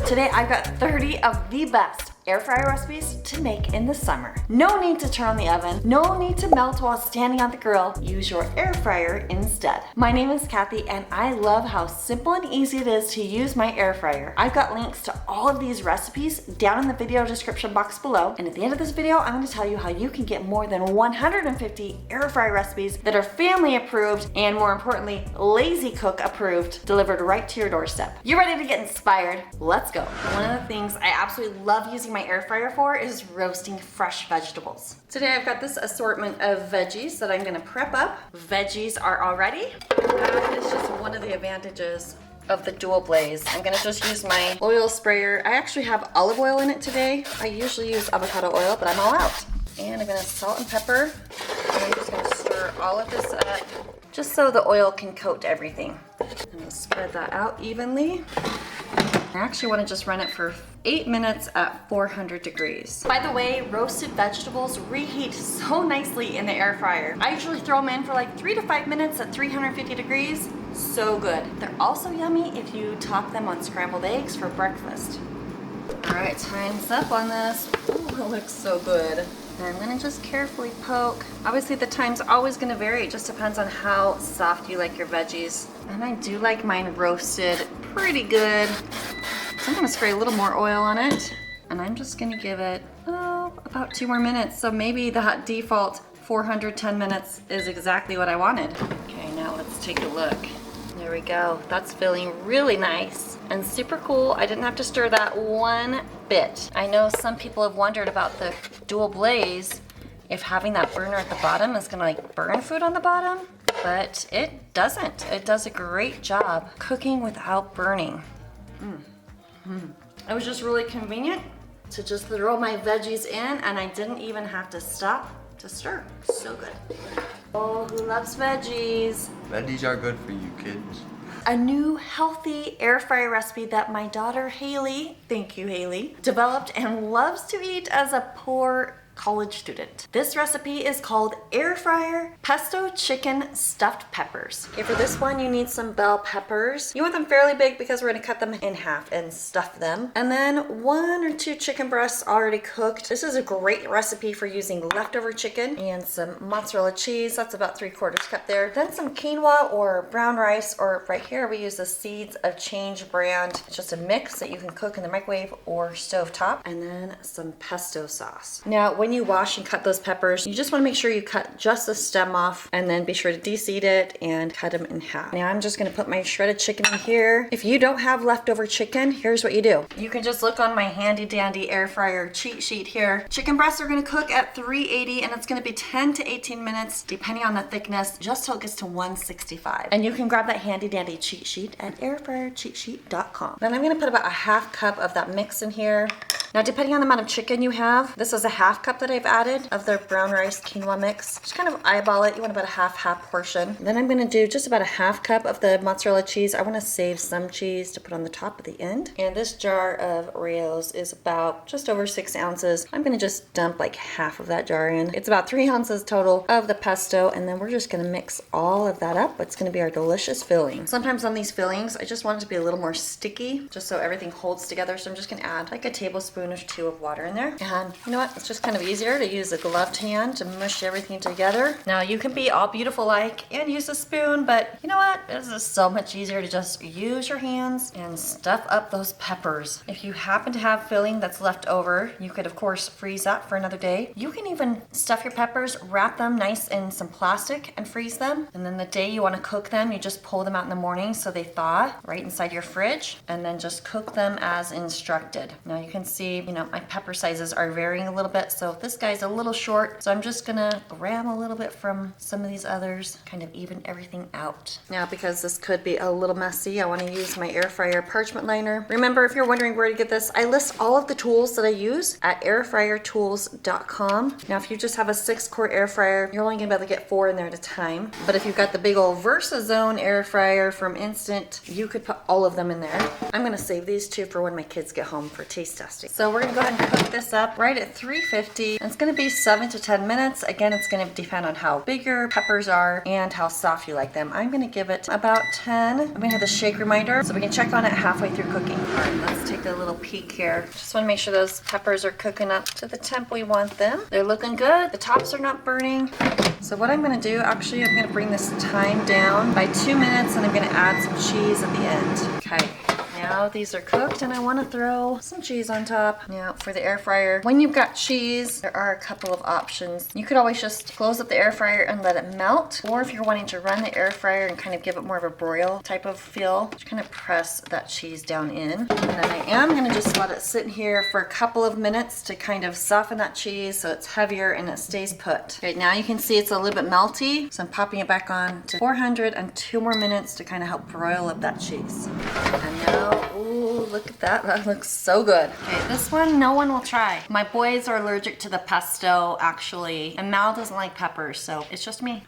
Today I've got 30 of the best air fryer recipes to make in the summer. No need to turn on the oven, no need to melt while standing on the grill. Use your air fryer instead. My name is Kathy and I love how simple and easy it is to use my air fryer. I've got links to all of these recipes down in the video description box below. And at the end of this video, I'm going to tell you how you can get more than 150 air fryer recipes that are family approved and, more importantly, lazy cook approved, delivered right to your doorstep. You ready to get inspired? Let's go. One of the things I absolutely love using my air fryer for is roasting fresh vegetables. Today I've got this assortment of veggies that I'm going to prep up. Veggies are all ready. That is just one of the advantages of the dual blaze. I'm going to just use my oil sprayer. I actually have olive oil in it today. I usually use avocado oil, but I'm all out. And I'm going to salt and pepper. And I'm just going to stir all of this up just so the oil can coat everything. And I'll spread that out evenly. I actually want to just run it for 8 minutes at 400 degrees. By the way, roasted vegetables reheat so nicely in the air fryer. I usually throw them in for like 3 to 5 minutes at 350 degrees. So good. They're also yummy if you top them on scrambled eggs for breakfast. All right, time's up on this. Ooh, it looks so good. And I'm gonna just carefully poke. Obviously the time's always gonna vary. It just depends on how soft you like your veggies. And I do like mine roasted pretty good. So I'm gonna spray a little more oil on it. And I'm just gonna give it, about 2 more minutes. So maybe the default 410 minutes is exactly what I wanted. Okay, now let's take a look. There we go. That's feeling really nice and super cool. I didn't have to stir that one bit. I know some people have wondered about the dual blaze, if having that burner at the bottom is gonna like burn food on the bottom, but it doesn't. It does a great job cooking without burning. It was just really convenient to just throw my veggies in and I didn't even have to stop to stir. So good. Oh, who loves veggies? Veggies are good for you, kids. A new healthy air fryer recipe that my daughter Haley, thank you Haley, developed and loves to eat as a poor college student. This recipe is called Air Fryer Pesto Chicken Stuffed Peppers. Okay, for this one you need some bell peppers. You want them fairly big because we're gonna cut them in half and stuff them. And then 1 or 2 chicken breasts already cooked. This is a great recipe for using leftover chicken and some mozzarella cheese. That's about 3/4 cup there. Then some quinoa or brown rice, or right here we use the Seeds of Change brand. It's just a mix that you can cook in the microwave or stovetop. And then some pesto sauce. Now, when you wash and cut those peppers, you just want to make sure you cut just the stem off and then be sure to de-seed it and cut them in half. Now I'm just going to put my shredded chicken in here. If you don't have leftover chicken, here's what you do. You can just look on my handy dandy air fryer cheat sheet here. Chicken breasts are going to cook at 380 and it's going to be 10 to 18 minutes depending on the thickness, just till it gets to 165. And you can grab that handy dandy cheat sheet at airfryercheatsheet.com. Then I'm going to put about a 1/2 cup of that mix in here. Now, depending on the amount of chicken you have, this is a 1/2 cup that I've added of the brown rice quinoa mix. Just kind of eyeball it. You want about a half portion. Then I'm going to do just about a 1/2 cup of the mozzarella cheese. I want to save some cheese to put on the top at the end. And this jar of Oreos is about just over 6 ounces. I'm going to just dump like half of that jar in. It's about 3 ounces total of the pesto, and then we're just going to mix all of that up. It's going to be our delicious filling. Sometimes on these fillings, I just want it to be a little more sticky, just so everything holds together. So I'm just going to add like a tablespoon or 2 of water in there. And you know what? It's just kind of easier to use a gloved hand to mush everything together. Now you can be all beautiful like and use a spoon, but you know what? This is so much easier to just use your hands and stuff up those peppers. If you happen to have filling that's left over, you could of course freeze that for another day. You can even stuff your peppers, wrap them nice in some plastic and freeze them. And then the day you want to cook them, you just pull them out in the morning so they thaw right inside your fridge, and then just cook them as instructed. Now you can see, you know, my pepper sizes are varying a little bit, so this guy's a little short, so I'm just gonna grab a little bit from some of these others, kind of even everything out. Now, because this could be a little messy, I want to use my air fryer parchment liner. Remember, if you're wondering where to get this, I list all of the tools that I use at airfryertools.com. Now, if you just have a 6-quart air fryer, you're only gonna be able to get 4 in there at a time. But if you've got the big old VersaZone air fryer from Instant, you could put all of them in there. I'm gonna save these 2 for when my kids get home for taste testing. So So we're gonna go ahead and cook this up right at 350. And it's gonna be 7 to 10 minutes. Again, it's gonna depend on how big your peppers are and how soft you like them. I'm gonna give it about 10. I'm gonna have the shake reminder so we can check on it halfway through cooking. All right, let's take a little peek here. Just wanna make sure those peppers are cooking up to the temp we want them. They're looking good. The tops are not burning. So what I'm gonna do, actually, I'm gonna bring this time down by 2 minutes and I'm gonna add some cheese at the end. Okay. Now these are cooked and I want to throw some cheese on top. Now for the air fryer, when you've got cheese, there are a couple of options. You could always just close up the air fryer and let it melt, or if you're wanting to run the air fryer and kind of give it more of a broil type of feel, just kind of press that cheese down in. And then I am going to just let it sit here for a couple of minutes to kind of soften that cheese so it's heavier and it stays put. Okay, now you can see it's a little bit melty, so I'm popping it back on to 400 and 2 more minutes to kind of help broil up that cheese. And now, ooh, look at that. That looks so good. Okay, this one no one will try. My boys are allergic to the pesto, actually, and Mal doesn't like peppers, so it's just me.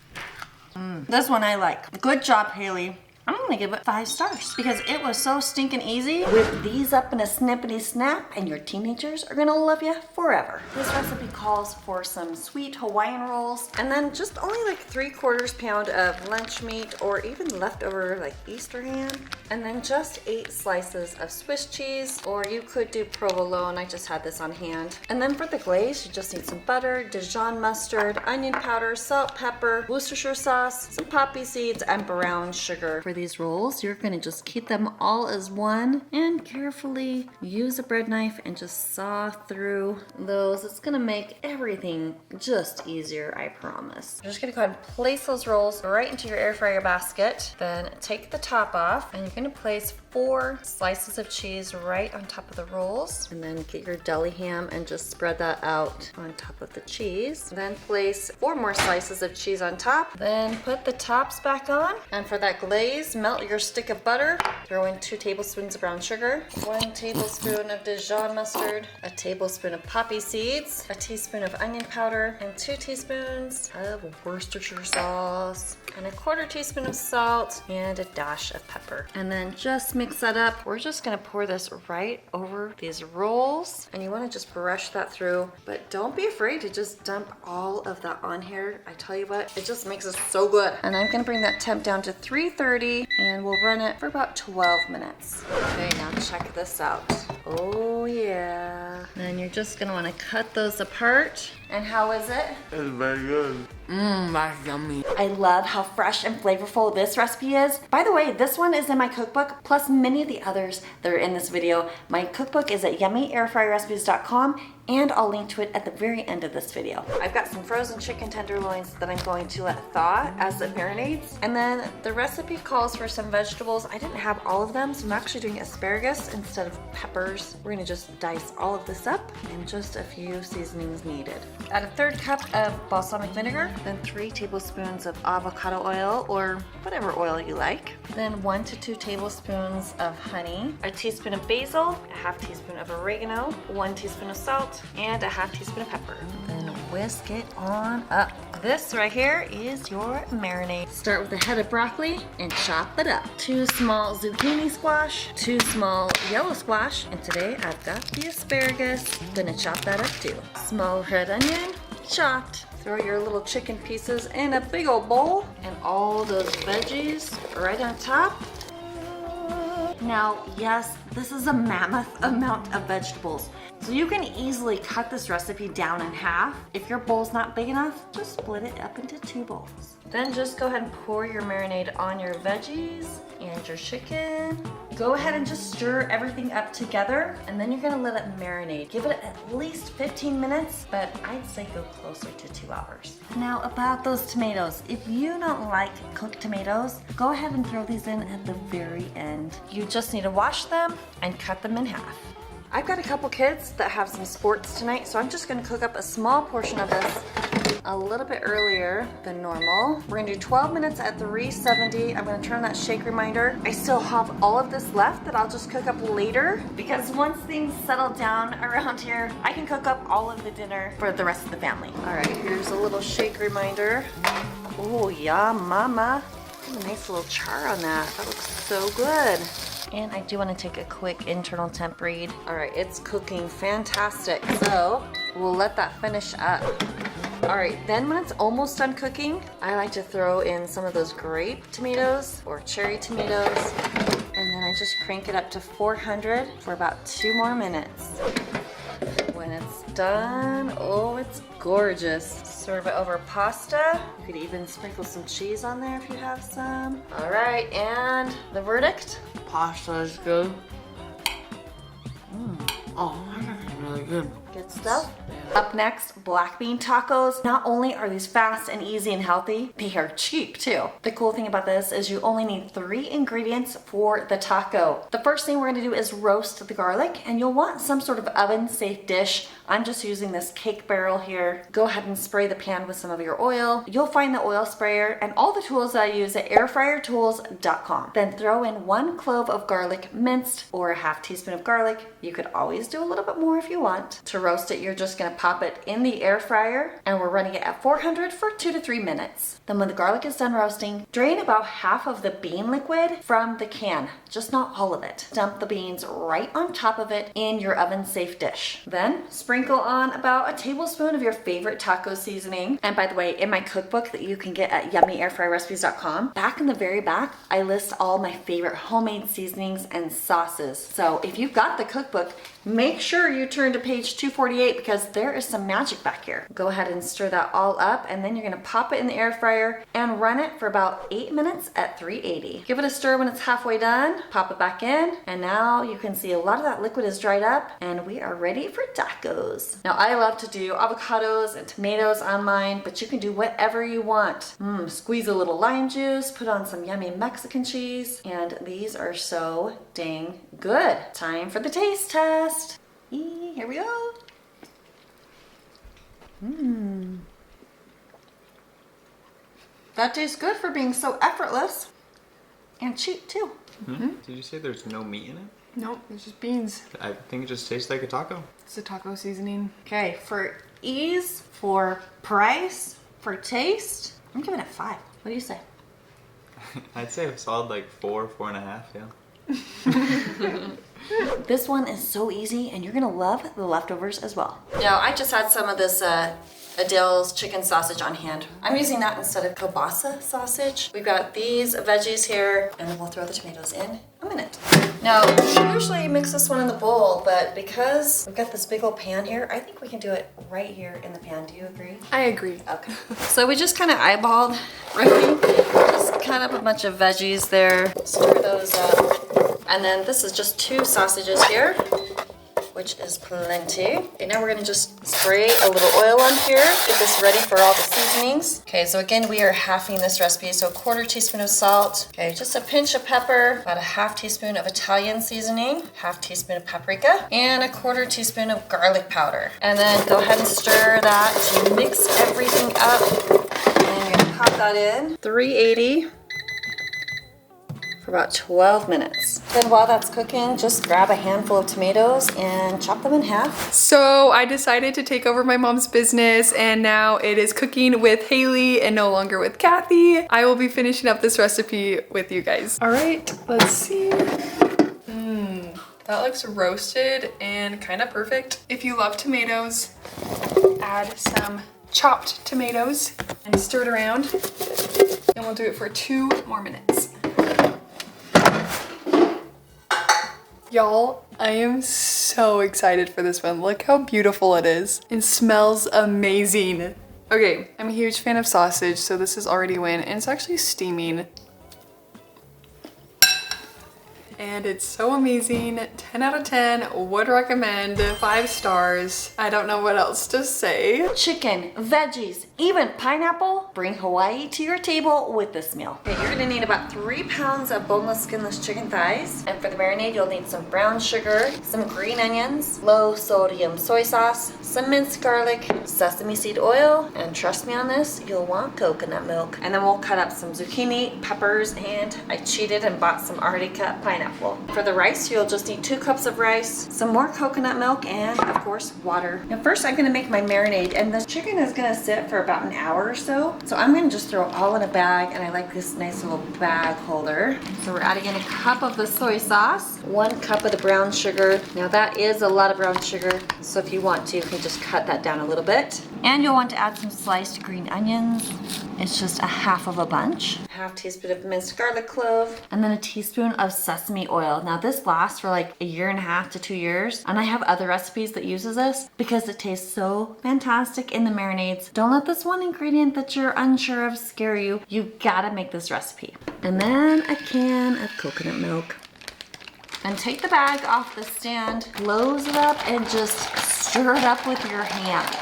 This one I like. Good job, Haley. I'm gonna give it 5 stars because it was so stinking easy. Whip these up in a snippety snap and your teenagers are gonna love you forever. This recipe calls for some sweet Hawaiian rolls and then just only like 3/4 pound of lunch meat or even leftover like Easter ham. And then just 8 slices of Swiss cheese, or you could do provolone. I just had this on hand. And then for the glaze, you just need some butter, Dijon mustard, onion powder, salt, pepper, Worcestershire sauce, some poppy seeds, and brown sugar. For these rolls, you're gonna just keep them all as one and carefully use a bread knife and just saw through those. It's gonna make everything just easier, I promise. You're just gonna go ahead and place those rolls right into your air fryer basket. Then take the top off and you're gonna place 4 slices of cheese right on top of the rolls. And then get your deli ham and just spread that out on top of the cheese. Then place 4 more slices of cheese on top. Then put the tops back on. And for that glaze, melt your stick of butter. Throw in 2 tablespoons of brown sugar, 1 tablespoon of Dijon mustard, a tablespoon of poppy seeds, a teaspoon of onion powder, and 2 teaspoons of Worcestershire sauce, and a 1/4 teaspoon of salt, and a dash of pepper. And then just mix that up. We're just gonna pour this right over these rolls, and you wanna just brush that through, but don't be afraid to just dump all of that on here. I tell you what, it just makes it so good. And I'm gonna bring that temp down to 330, and we'll run it for about 12 minutes. Okay, now check this out. Oh yeah. Then you're just gonna wanna cut those apart. And how is it? It's very good. That's yummy. I love how fresh and flavorful this recipe is. By the way, this one is in my cookbook, plus many of the others that are in this video. My cookbook is at yummyairfryerrecipes.com, and I'll link to it at the very end of this video. I've got some frozen chicken tenderloins that I'm going to let thaw as it marinates. And then the recipe calls for some vegetables. I didn't have all of them, so I'm actually doing asparagus instead of peppers. We're gonna just dice all of this up and just a few seasonings needed. Add a 1/3 cup of balsamic vinegar, then 3 tablespoons of avocado oil or whatever oil you like. Then 1 to 2 tablespoons of honey, a teaspoon of basil, a 1/2 teaspoon of oregano, 1 teaspoon of salt, and a 1/2 teaspoon of pepper. Then whisk it on up. This right here is your marinade. Start with a head of broccoli and chop it up. 2 small zucchini squash, 2 small yellow squash, and today I've got the asparagus. Gonna chop that up too. Small red onion, chopped. Throw your little chicken pieces in a big old bowl and all those veggies right on top. Now, yes, this is a mammoth amount of vegetables, so you can easily cut this recipe down in half. If your bowl's not big enough, just split it up into 2 bowls. Then just go ahead and pour your marinade on your veggies and your chicken. Go ahead and just stir everything up together, and then you're gonna let it marinate. Give it at least 15 minutes, but I'd say go closer to 2 hours. Now about those tomatoes. If you don't like cooked tomatoes, go ahead and throw these in at the very end. You just need to wash them and cut them in half. I've got a couple kids that have some sports tonight, so I'm just gonna cook up a small portion of this a little bit earlier than normal. We're gonna do 12 minutes at 370. I'm gonna turn on that shake reminder. I still have all of this left that I'll just cook up later, because once things settle down around here, I can cook up all of the dinner for the rest of the family. All right, here's a little shake reminder. Oh yeah, mama. Ooh, nice little char on that. That looks so good. And I do want to take a quick internal temp read. All right, it's cooking fantastic. So we'll let that finish up. All right, then when it's almost done cooking, I like to throw in some of those grape tomatoes or cherry tomatoes. And then I just crank it up to 400 for about 2 more minutes. When it's done, oh, it's gorgeous. Serve it over pasta. You could even sprinkle some cheese on there if you have some. All right, and the verdict? Pasta is good. Oh, that's really good. Good stuff. Up next, black bean tacos. Not only are these fast and easy and healthy, they are cheap too. The cool thing about this is you only need 3 ingredients for the taco. The first thing we're gonna do is roast the garlic, and you'll want some sort of oven-safe dish. I'm just using this cake barrel here. Go ahead and spray the pan with some of your oil. You'll find the oil sprayer and all the tools that I use at airfryertools.com. Then throw in 1 clove of garlic minced or a half teaspoon of garlic. You could always do a little bit more if you want. To roast it, you're just gonna pop it in the air fryer, and we're running it at 400 for 2 to 3 minutes. Then when the garlic is done roasting, drain about half of the bean liquid from the can, just not all of it. Dump the beans right on top of it in your oven-safe dish. Then sprinkle on about a tablespoon of your favorite taco seasoning. And by the way, in my cookbook that you can get at yummyairfryrecipes.com, back in the very back, I list all my favorite homemade seasonings and sauces. So if you've got the cookbook, make sure you turn to page 248 because there is some magic back here. Go ahead and stir that all up, and then you're gonna pop it in the air fryer and run it for about 8 minutes at 380. Give it a stir when it's halfway done, pop it back in, and now you can see a lot of that liquid is dried up, and we are ready for tacos. Now I love to do avocados and tomatoes on mine, but you can do whatever you want. Squeeze a little lime juice, put on some yummy Mexican cheese, and these are so dang good. Time for the taste test. Here we go. That tastes good for being so effortless and cheap too. Did you say there's no meat in it? Nope, it's just beans. I think it just tastes like a taco. It's a taco seasoning. Okay, for ease, for price, for taste, I'm giving it 5. What do you say? I'd say a solid like 4, 4.5, yeah. This one is so easy, and you're gonna love the leftovers as well. Now, I just had some of this Adele's chicken sausage on hand. I'm using that instead of kielbasa sausage. We've got these veggies here, and then we'll throw the tomatoes in a minute. Now, we usually mix this one in the bowl, but because we've got this big old pan here, I think we can do it right here in the pan. Do you agree? I agree. Okay. So we just kind of eyeballed, right? Just cut up a bunch of veggies there, stir those up. And then this is just 2 sausages here, which is plenty. Okay, now we're gonna just spray a little oil on here, get this ready for all the seasonings. Okay, so again, we are halving this recipe, so 1/4 teaspoon of salt. Okay, just a pinch of pepper, about a 1/2 teaspoon of Italian seasoning, 1/2 teaspoon of paprika, and a 1/4 teaspoon of garlic powder. And then go ahead and stir that to mix everything up. And you're gonna pop that in, 380. For about 12 minutes. Then while that's cooking, just grab a handful of tomatoes and chop them in half. So I decided to take over my mom's business, and now it is cooking with Haley and no longer with Kathy. I will be finishing up this recipe with you guys. All right, let's see. That looks roasted and kind of perfect. If you love tomatoes, add some chopped tomatoes and stir it around. And we'll do it for 2 more minutes. Y'all, I am so excited for this one. Look how beautiful it is. It smells amazing. Okay, I'm a huge fan of sausage, so this is already a win, and it's actually steaming. And it's so amazing. 10 out of 10, would recommend, 5 stars. I don't know what else to say. Chicken, veggies, even pineapple. Bring Hawaii to your table with this meal. Okay, you're gonna need about 3 pounds of boneless, skinless chicken thighs. And for the marinade, you'll need some brown sugar, some green onions, low sodium soy sauce, some minced garlic, sesame seed oil, and trust me on this, you'll want coconut milk. And then we'll cut up some zucchini, peppers, and I cheated and bought some already cut pineapple. For the rice, you'll just need 2 cups of rice, some more coconut milk, and of course, water. Now first I'm gonna make my marinade, and the chicken is gonna sit for about an hour or so. So I'm gonna just throw it all in a bag, and I like this nice little bag holder. So we're adding in a cup of the soy sauce, 1 cup of the brown sugar. Now that is a lot of brown sugar, so if you want to, you can just cut that down a little bit. And you'll want to add some sliced green onions. It's just a half of a bunch. Half teaspoon of minced garlic clove, and then a teaspoon of sesame oil. Now this lasts for like 1.5 to 2 years, and I have other recipes that uses this because it tastes so fantastic in the marinades. Don't let this one ingredient that you're unsure of scare you. You gotta make this recipe. And then a can of coconut milk. And take the bag off the stand, close it up, and just stir it up with your hands.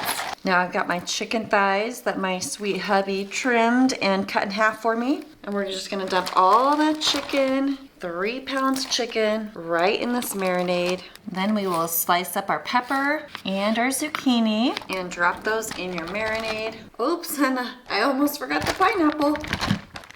Now I've got my chicken thighs that my sweet hubby trimmed and cut in half for me. And we're just gonna dump all that chicken, 3 pounds chicken, right in this marinade. Then we will slice up our pepper and our zucchini and drop those in your marinade. Oops, and I almost forgot the pineapple.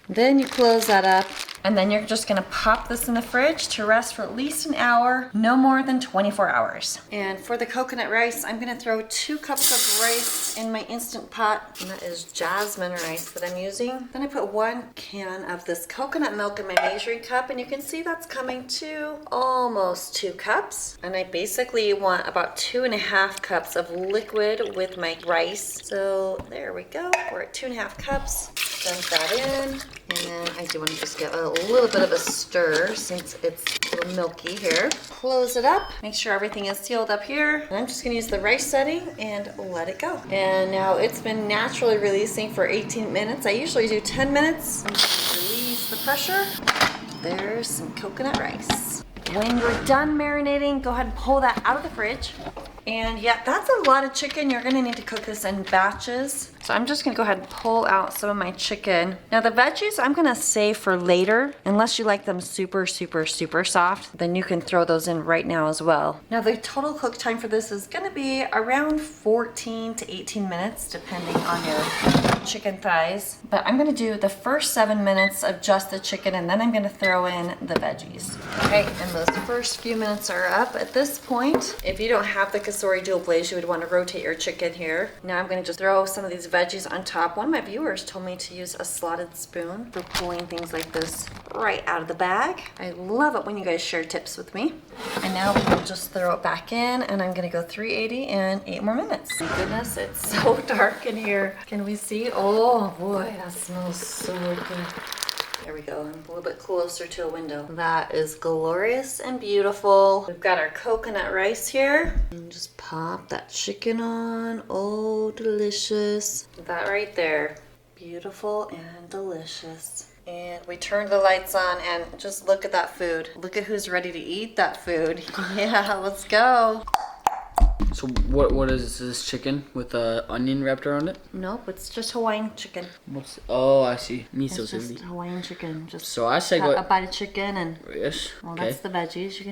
Then you close that up, and then you're just gonna pop this in the fridge to rest for at least an hour, no more than 24 hours. And for the coconut rice, I'm gonna throw 2 cups of rice in my Instant Pot, and that is jasmine rice that I'm using. Then I put 1 can of this coconut milk in my measuring cup, and you can see that's coming to almost 2 cups. And I basically want about 2.5 cups of liquid with my rice. So there we go, we're at 2.5 cups. Dump that in, and then I do want to just give it a little bit of a stir since it's a little milky here. Close it up, make sure everything is sealed up here. And I'm just gonna use the rice setting and let it go. And now it's been naturally releasing for 18 minutes. I usually do 10 minutes. Release the pressure. There's some coconut rice. When you're done marinating, go ahead and pull that out of the fridge. And yeah, that's a lot of chicken. You're gonna need to cook this in batches. So I'm just gonna go ahead and pull out some of my chicken. Now the veggies I'm gonna save for later. Unless you like them super, super, super soft, then you can throw those in right now as well. Now the total cook time for this is gonna be around 14 to 18 minutes, depending on your chicken thighs. But I'm gonna do the first 7 minutes of just the chicken, and then I'm gonna throw in the veggies. Okay, and those first few minutes are up. At this point, if you don't have the Kasori dual blaze, you would want to rotate your chicken here. Now I'm going to just throw some of these veggies on top. One of my viewers told me to use a slotted spoon for pulling things like this right out of the bag. I love it when you guys share tips with me. And now we will just throw it back in, and I'm going to go 380 and 8 more minutes. Thank goodness, it's so dark in here. Can we see? Oh boy, that smells so good. There we go, I'm a little bit closer to a window. That is glorious and beautiful. We've got our coconut rice here. And just pop that chicken on. Oh, delicious. That right there. Beautiful and delicious. And we turned the lights on, and just look at that food. Look at who's ready to eat that food. Yeah, let's go. So what is this chicken with onion wrapped around it? Nope, it's just Hawaiian chicken. Oh, I see. Miso It's just chili. Hawaiian chicken. Just So I say cut a bite of chicken and yes. well, Okay. that's the veggies. You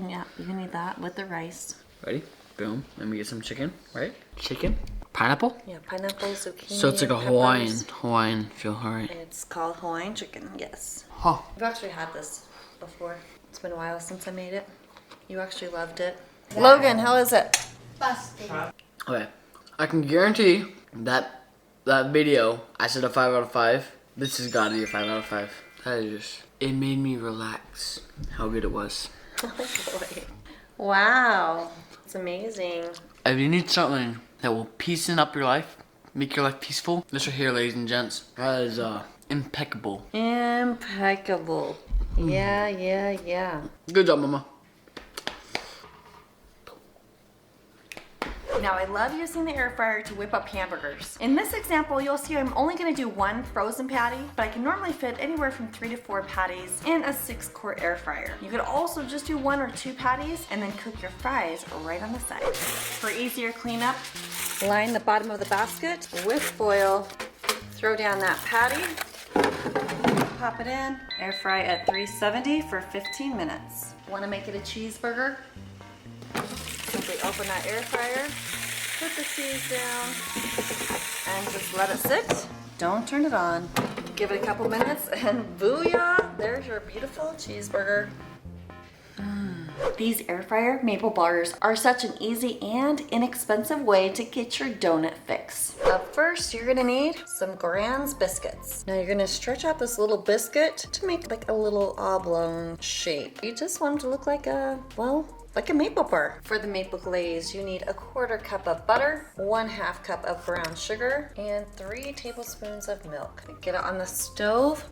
can eat that with the rice. Ready? Boom. Let me get some chicken. Right? Chicken. Pineapple. Yeah, pineapple, zucchini. So it's like a peppers. Hawaiian feel. All right. It's called Hawaiian chicken. Yes. Huh. I've actually had this before. It's been a while since I made it. You actually loved it. Yeah. Logan, how is it? Busted. Okay. I can guarantee that video, I said a 5 out of 5. This has got to be a 5 out of 5. That is just, it made me relax how good it was. Oh boy. Wow. It's amazing. If you need something that will peacen up your life, make your life peaceful, this right here, ladies and gents, that is impeccable. Impeccable. Yeah. Good job, Mama. Now I love using the air fryer to whip up hamburgers. In this example, you'll see I'm only gonna do 1 frozen patty, but I can normally fit anywhere from 3 to 4 patties in a 6-quart air fryer. You could also just do 1 or 2 patties and then cook your fries right on the side. For easier cleanup, line the bottom of the basket with foil, throw down that patty, pop it in, air fry at 370 for 15 minutes. Wanna make it a cheeseburger? Simply open that air fryer, Put the cheese down and just let it sit. Don't turn it on. Give it a couple minutes and booyah! There's your beautiful cheeseburger. These air fryer maple bars are such an easy and inexpensive way to get your donut fix. Up first, you're gonna need some Grand's biscuits. Now you're gonna stretch out this little biscuit to make like a little oblong shape. You just want it to look like a, well, like a maple bar. For the maple glaze, you need 1/4 cup of butter, 1/2 cup of brown sugar, and 3 tablespoons of milk. Get it on the stove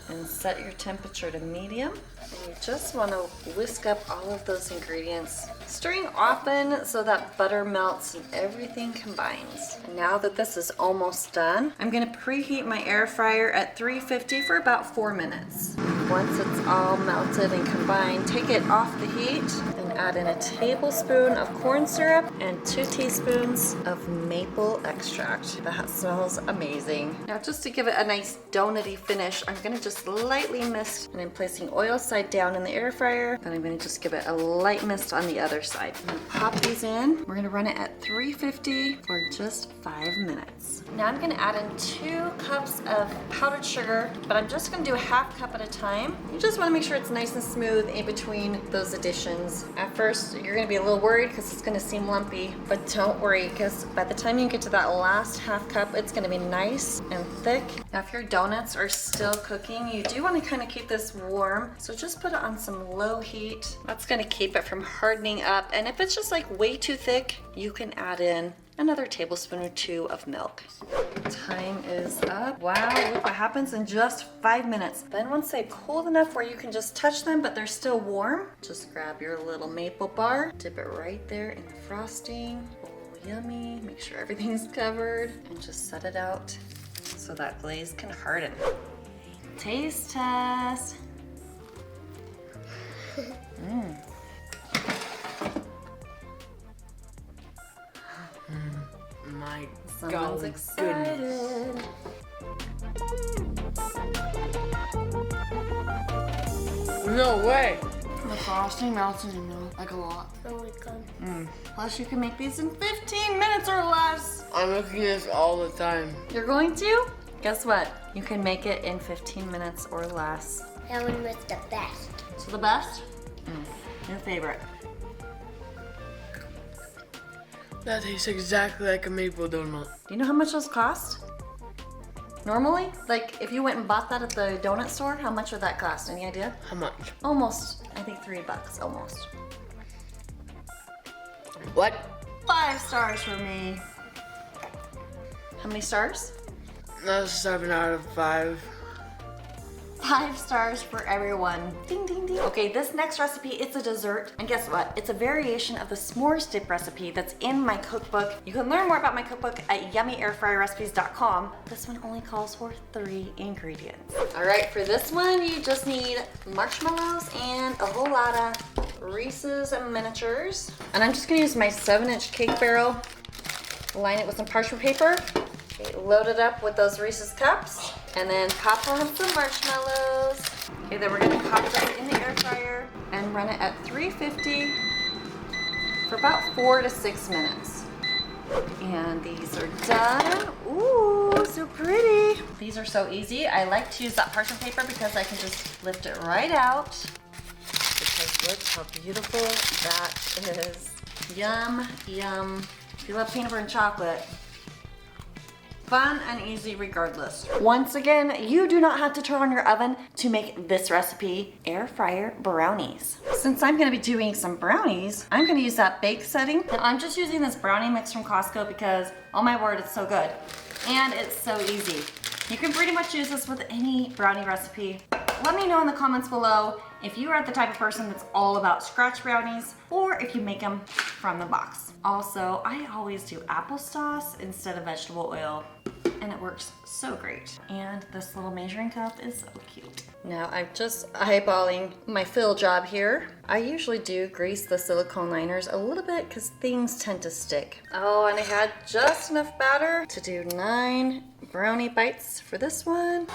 and set your temperature to medium. And you just want to whisk up all of those ingredients, stirring often so that butter melts and everything combines. And now that this is almost done, I'm going to preheat my air fryer at 350 for about 4 minutes. Once it's all melted and combined, take it off the heat and add in a tablespoon of corn syrup and 2 teaspoons of maple extract. That smells amazing. Now just to give it a nice donutty finish, I'm going to just lightly mist, and I'm placing oil side down in the air fryer. Then I'm going to just give it a light mist on the other side. I'm going to pop these in. We're going to run it at 350 for just 5 minutes. Now I'm going to add in 2 cups of powdered sugar, but I'm just going to do a 1/2 cup at a time. You just want to make sure it's nice and smooth in between those additions. At first, you're going to be a little worried because it's going to seem lumpy, but don't worry, because by the time you get to that last 1/2 cup, it's going to be nice and thick. Now if your donuts are still cooking, you do want to kind of keep this warm, so just put it on some low heat. That's going to keep it from hardening up, and if it's just like way too thick, you can add in another tablespoon or 2 of milk. Time is up. Wow, look what happens in just 5 minutes. Then once they've cooled enough where you can just touch them but they're still warm, just grab your little maple bar, dip it right there in the frosting. Oh, yummy. Make sure everything's covered and just set it out so that glaze can harden. Taste test. My Someone's golly excited. goodness. No way. The frosting melts in the middle like a lot. Oh my god. Plus you can make these in 15 minutes or less. I'm making this all the time. You're going to? Guess what? You can make it in 15 minutes or less. That one was the best. So the best? Your favorite. That tastes exactly like a maple donut. Do you know how much those cost? Normally? Like if you went and bought that at the donut store, how much would that cost? Any idea? How much? Almost, I think $3, almost. What? 5 stars for me. How many stars? That's 7 out of 5. 5 stars for everyone. Ding, ding, ding. Okay, this next recipe, it's a dessert. And guess what? It's a variation of the s'mores dip recipe that's in my cookbook. You can learn more about my cookbook at yummyairfryerrecipes.com. This one only calls for 3 ingredients. All right, for this one, you just need marshmallows and a whole lot of Reese's miniatures. And I'm just gonna use my 7-inch cake barrel, line it with some parchment paper, okay, load it up with those Reese's cups, and then pop on some marshmallows. Okay, then we're gonna pop this in the air fryer and run it at 350 for about 4 to 6 minutes. And these are done. Ooh, so pretty. These are so easy. I like to use that parchment paper because I can just lift it right out. Because look how beautiful that is. Yum, yum. If you love peanut butter and chocolate, fun and easy regardless. Once again, you do not have to turn on your oven to make this recipe, air fryer brownies. Since I'm gonna be doing some brownies, I'm gonna use that bake setting. And I'm just using this brownie mix from Costco because, oh my word, it's so good. And it's so easy. You can pretty much use this with any brownie recipe. Let me know in the comments below if you are the type of person that's all about scratch brownies or if you make them from the box. Also, I always do applesauce instead of vegetable oil, and it works so great. And this little measuring cup is so cute. Now I'm just eyeballing my fill job here. I usually do grease the silicone liners a little bit because things tend to stick. Oh, and I had just enough batter to do 9 brownie bites for this one.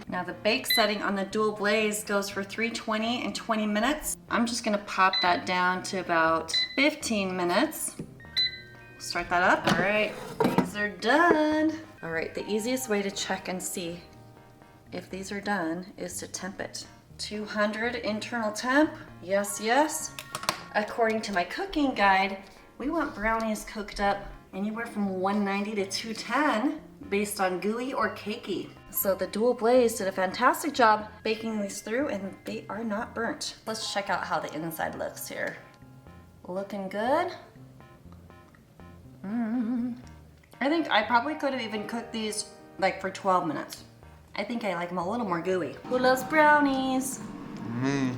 Now the bake setting on the dual blaze goes for 320 and 20 minutes. I'm just gonna pop that down to about 15 minutes. Start that up. All right, these are done. All right, the easiest way to check and see if these are done is to temp it. 200 internal temp, yes, yes. According to my cooking guide, we want brownies cooked up anywhere from 190 to 210 based on gooey or cakey. So the dual blaze did a fantastic job baking these through and they are not burnt. Let's check out how the inside looks here. Looking good. I think I probably could have even cooked these like for 12 minutes. I think I like them a little more gooey. Who loves brownies? Me.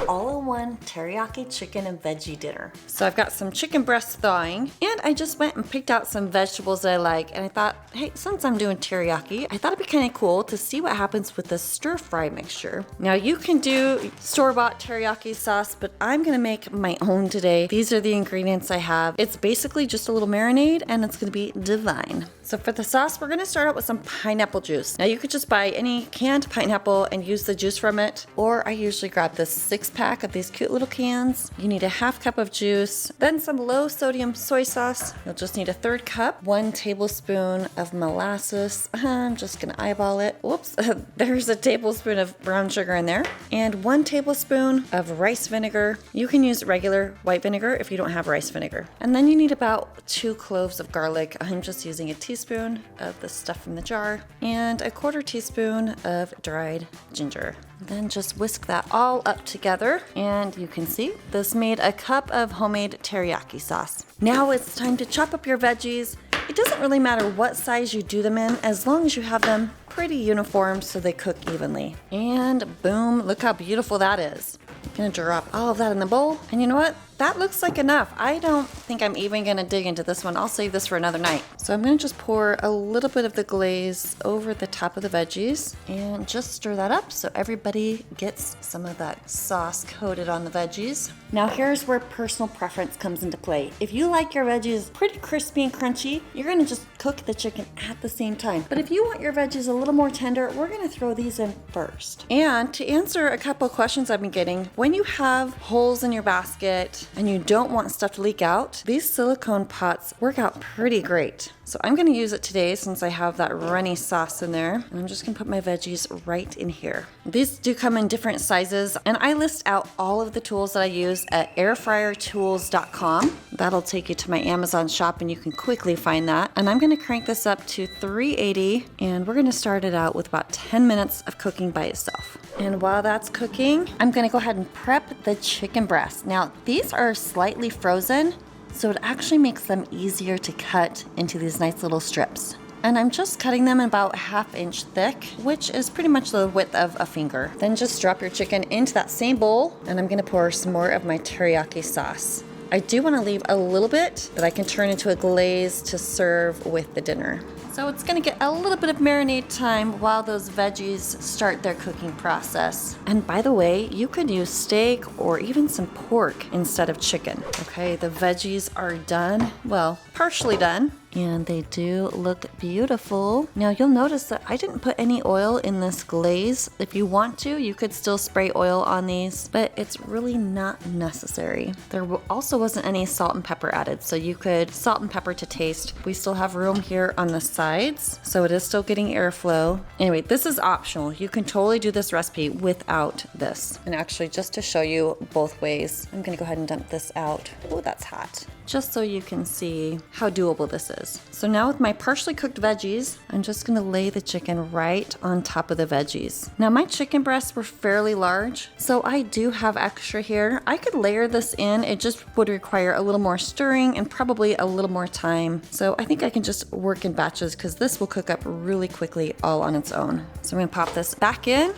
All-in-one teriyaki chicken and veggie dinner. So I've got some chicken breast thawing, and I just went and picked out some vegetables that I like, and I thought, hey, since I'm doing teriyaki, I thought it'd be kind of cool to see what happens with the stir-fry mixture. Now you can do store-bought teriyaki sauce, but I'm gonna make my own today. These are the ingredients I have. It's basically just a little marinade, and it's gonna be divine. So for the sauce, we're gonna start out with some pineapple juice. Now you could just buy any canned pineapple and use the juice from it, or I usually grab this 6-pack of these cute little cans. You need a 1/2 cup of juice, then some low sodium soy sauce. You'll just need a 1/3 cup, 1 tablespoon of molasses. I'm just gonna eyeball it. Whoops, there's a tablespoon of brown sugar in there, and 1 tablespoon of rice vinegar. You can use regular white vinegar if you don't have rice vinegar. And then you need about 2 cloves of garlic. I'm just using a teaspoon of the stuff from the jar and a 1/4 teaspoon of dried ginger. Then just whisk that all up together, and you can see this made a cup of homemade teriyaki sauce. Now it's time to chop up your veggies. It doesn't really matter what size you do them in, as long as you have them pretty uniform so they cook evenly. And boom, look how beautiful that is. I'm gonna drop all of that in the bowl, and you know what? That looks like enough. I don't think I'm even gonna dig into this one. I'll save this for another night. So I'm gonna just pour a little bit of the glaze over the top of the veggies and just stir that up so everybody gets some of that sauce coated on the veggies. Now here's where personal preference comes into play. If you like your veggies pretty crispy and crunchy, you're gonna just cook the chicken at the same time. But if you want your veggies a little more tender, we're gonna throw these in first. And to answer a couple of questions I've been getting, when you have holes in your basket and you don't want stuff to leak out, these silicone pots work out pretty great. So I'm gonna use it today since I have that runny sauce in there. And I'm just gonna put my veggies right in here. These do come in different sizes, and I list out all of the tools that I use at airfryertools.com. That'll take you to my Amazon shop and you can quickly find that. And I'm gonna crank this up to 380, and we're gonna start it out with about 10 minutes of cooking by itself. And while that's cooking, I'm gonna go ahead and prep the chicken breasts. Now, these are slightly frozen, so it actually makes them easier to cut into these nice little strips. And I'm just cutting them about 1/2 inch thick, which is pretty much the width of a finger. Then just drop your chicken into that same bowl, and I'm gonna pour some more of my teriyaki sauce. I do wanna leave a little bit that I can turn into a glaze to serve with the dinner. So it's gonna get a little bit of marinade time while those veggies start their cooking process. And by the way, you could use steak or even some pork instead of chicken. Okay, the veggies are done, well, partially done. And they do look beautiful. Now you'll notice that I didn't put any oil in this glaze. If you want to, you could still spray oil on these, but it's really not necessary. There also wasn't any salt and pepper added, so you could salt and pepper to taste. We still have room here on the sides, so it is still getting airflow. Anyway, this is optional. You can totally do this recipe without this. And actually, just to show you both ways, I'm gonna go ahead and dump this out. Oh, that's hot. Just so you can see how doable this is. So now with my partially cooked veggies, I'm just gonna lay the chicken right on top of the veggies. Now my chicken breasts were fairly large, so I do have extra here. I could layer this in, it just would require a little more stirring and probably a little more time. So I think I can just work in batches because this will cook up really quickly all on its own. So I'm gonna pop this back in,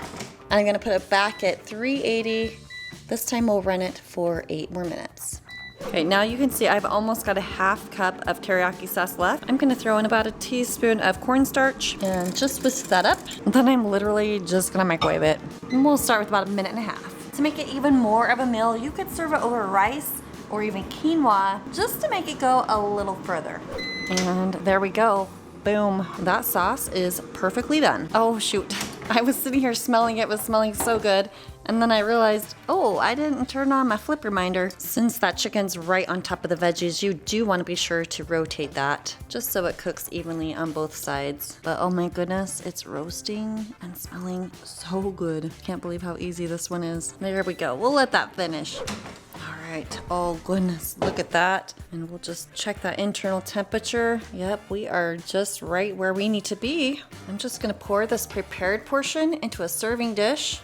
and I'm gonna put it back at 380. This time we'll run it for 8 more minutes. Okay, now you can see I've almost got a 1/2 cup of teriyaki sauce left. I'm gonna throw in about a teaspoon of cornstarch and just whisk that up. Then I'm literally just gonna microwave it. And we'll start with about 1.5 minutes. To make it even more of a meal, you could serve it over rice or even quinoa just to make it go a little further. And there we go. Boom, that sauce is perfectly done. Oh shoot, I was sitting here smelling it, was smelling so good. And then I realized, oh, I didn't turn on my flip reminder. Since that chicken's right on top of the veggies, you do want to be sure to rotate that just so it cooks evenly on both sides. But oh my goodness, it's roasting and smelling so good. Can't believe how easy this one is. There we go. We'll let that finish. All right. Oh goodness, look at that. And we'll just check that internal temperature. Yep, we are just right where we need to be. I'm just gonna pour this prepared portion into a serving dish.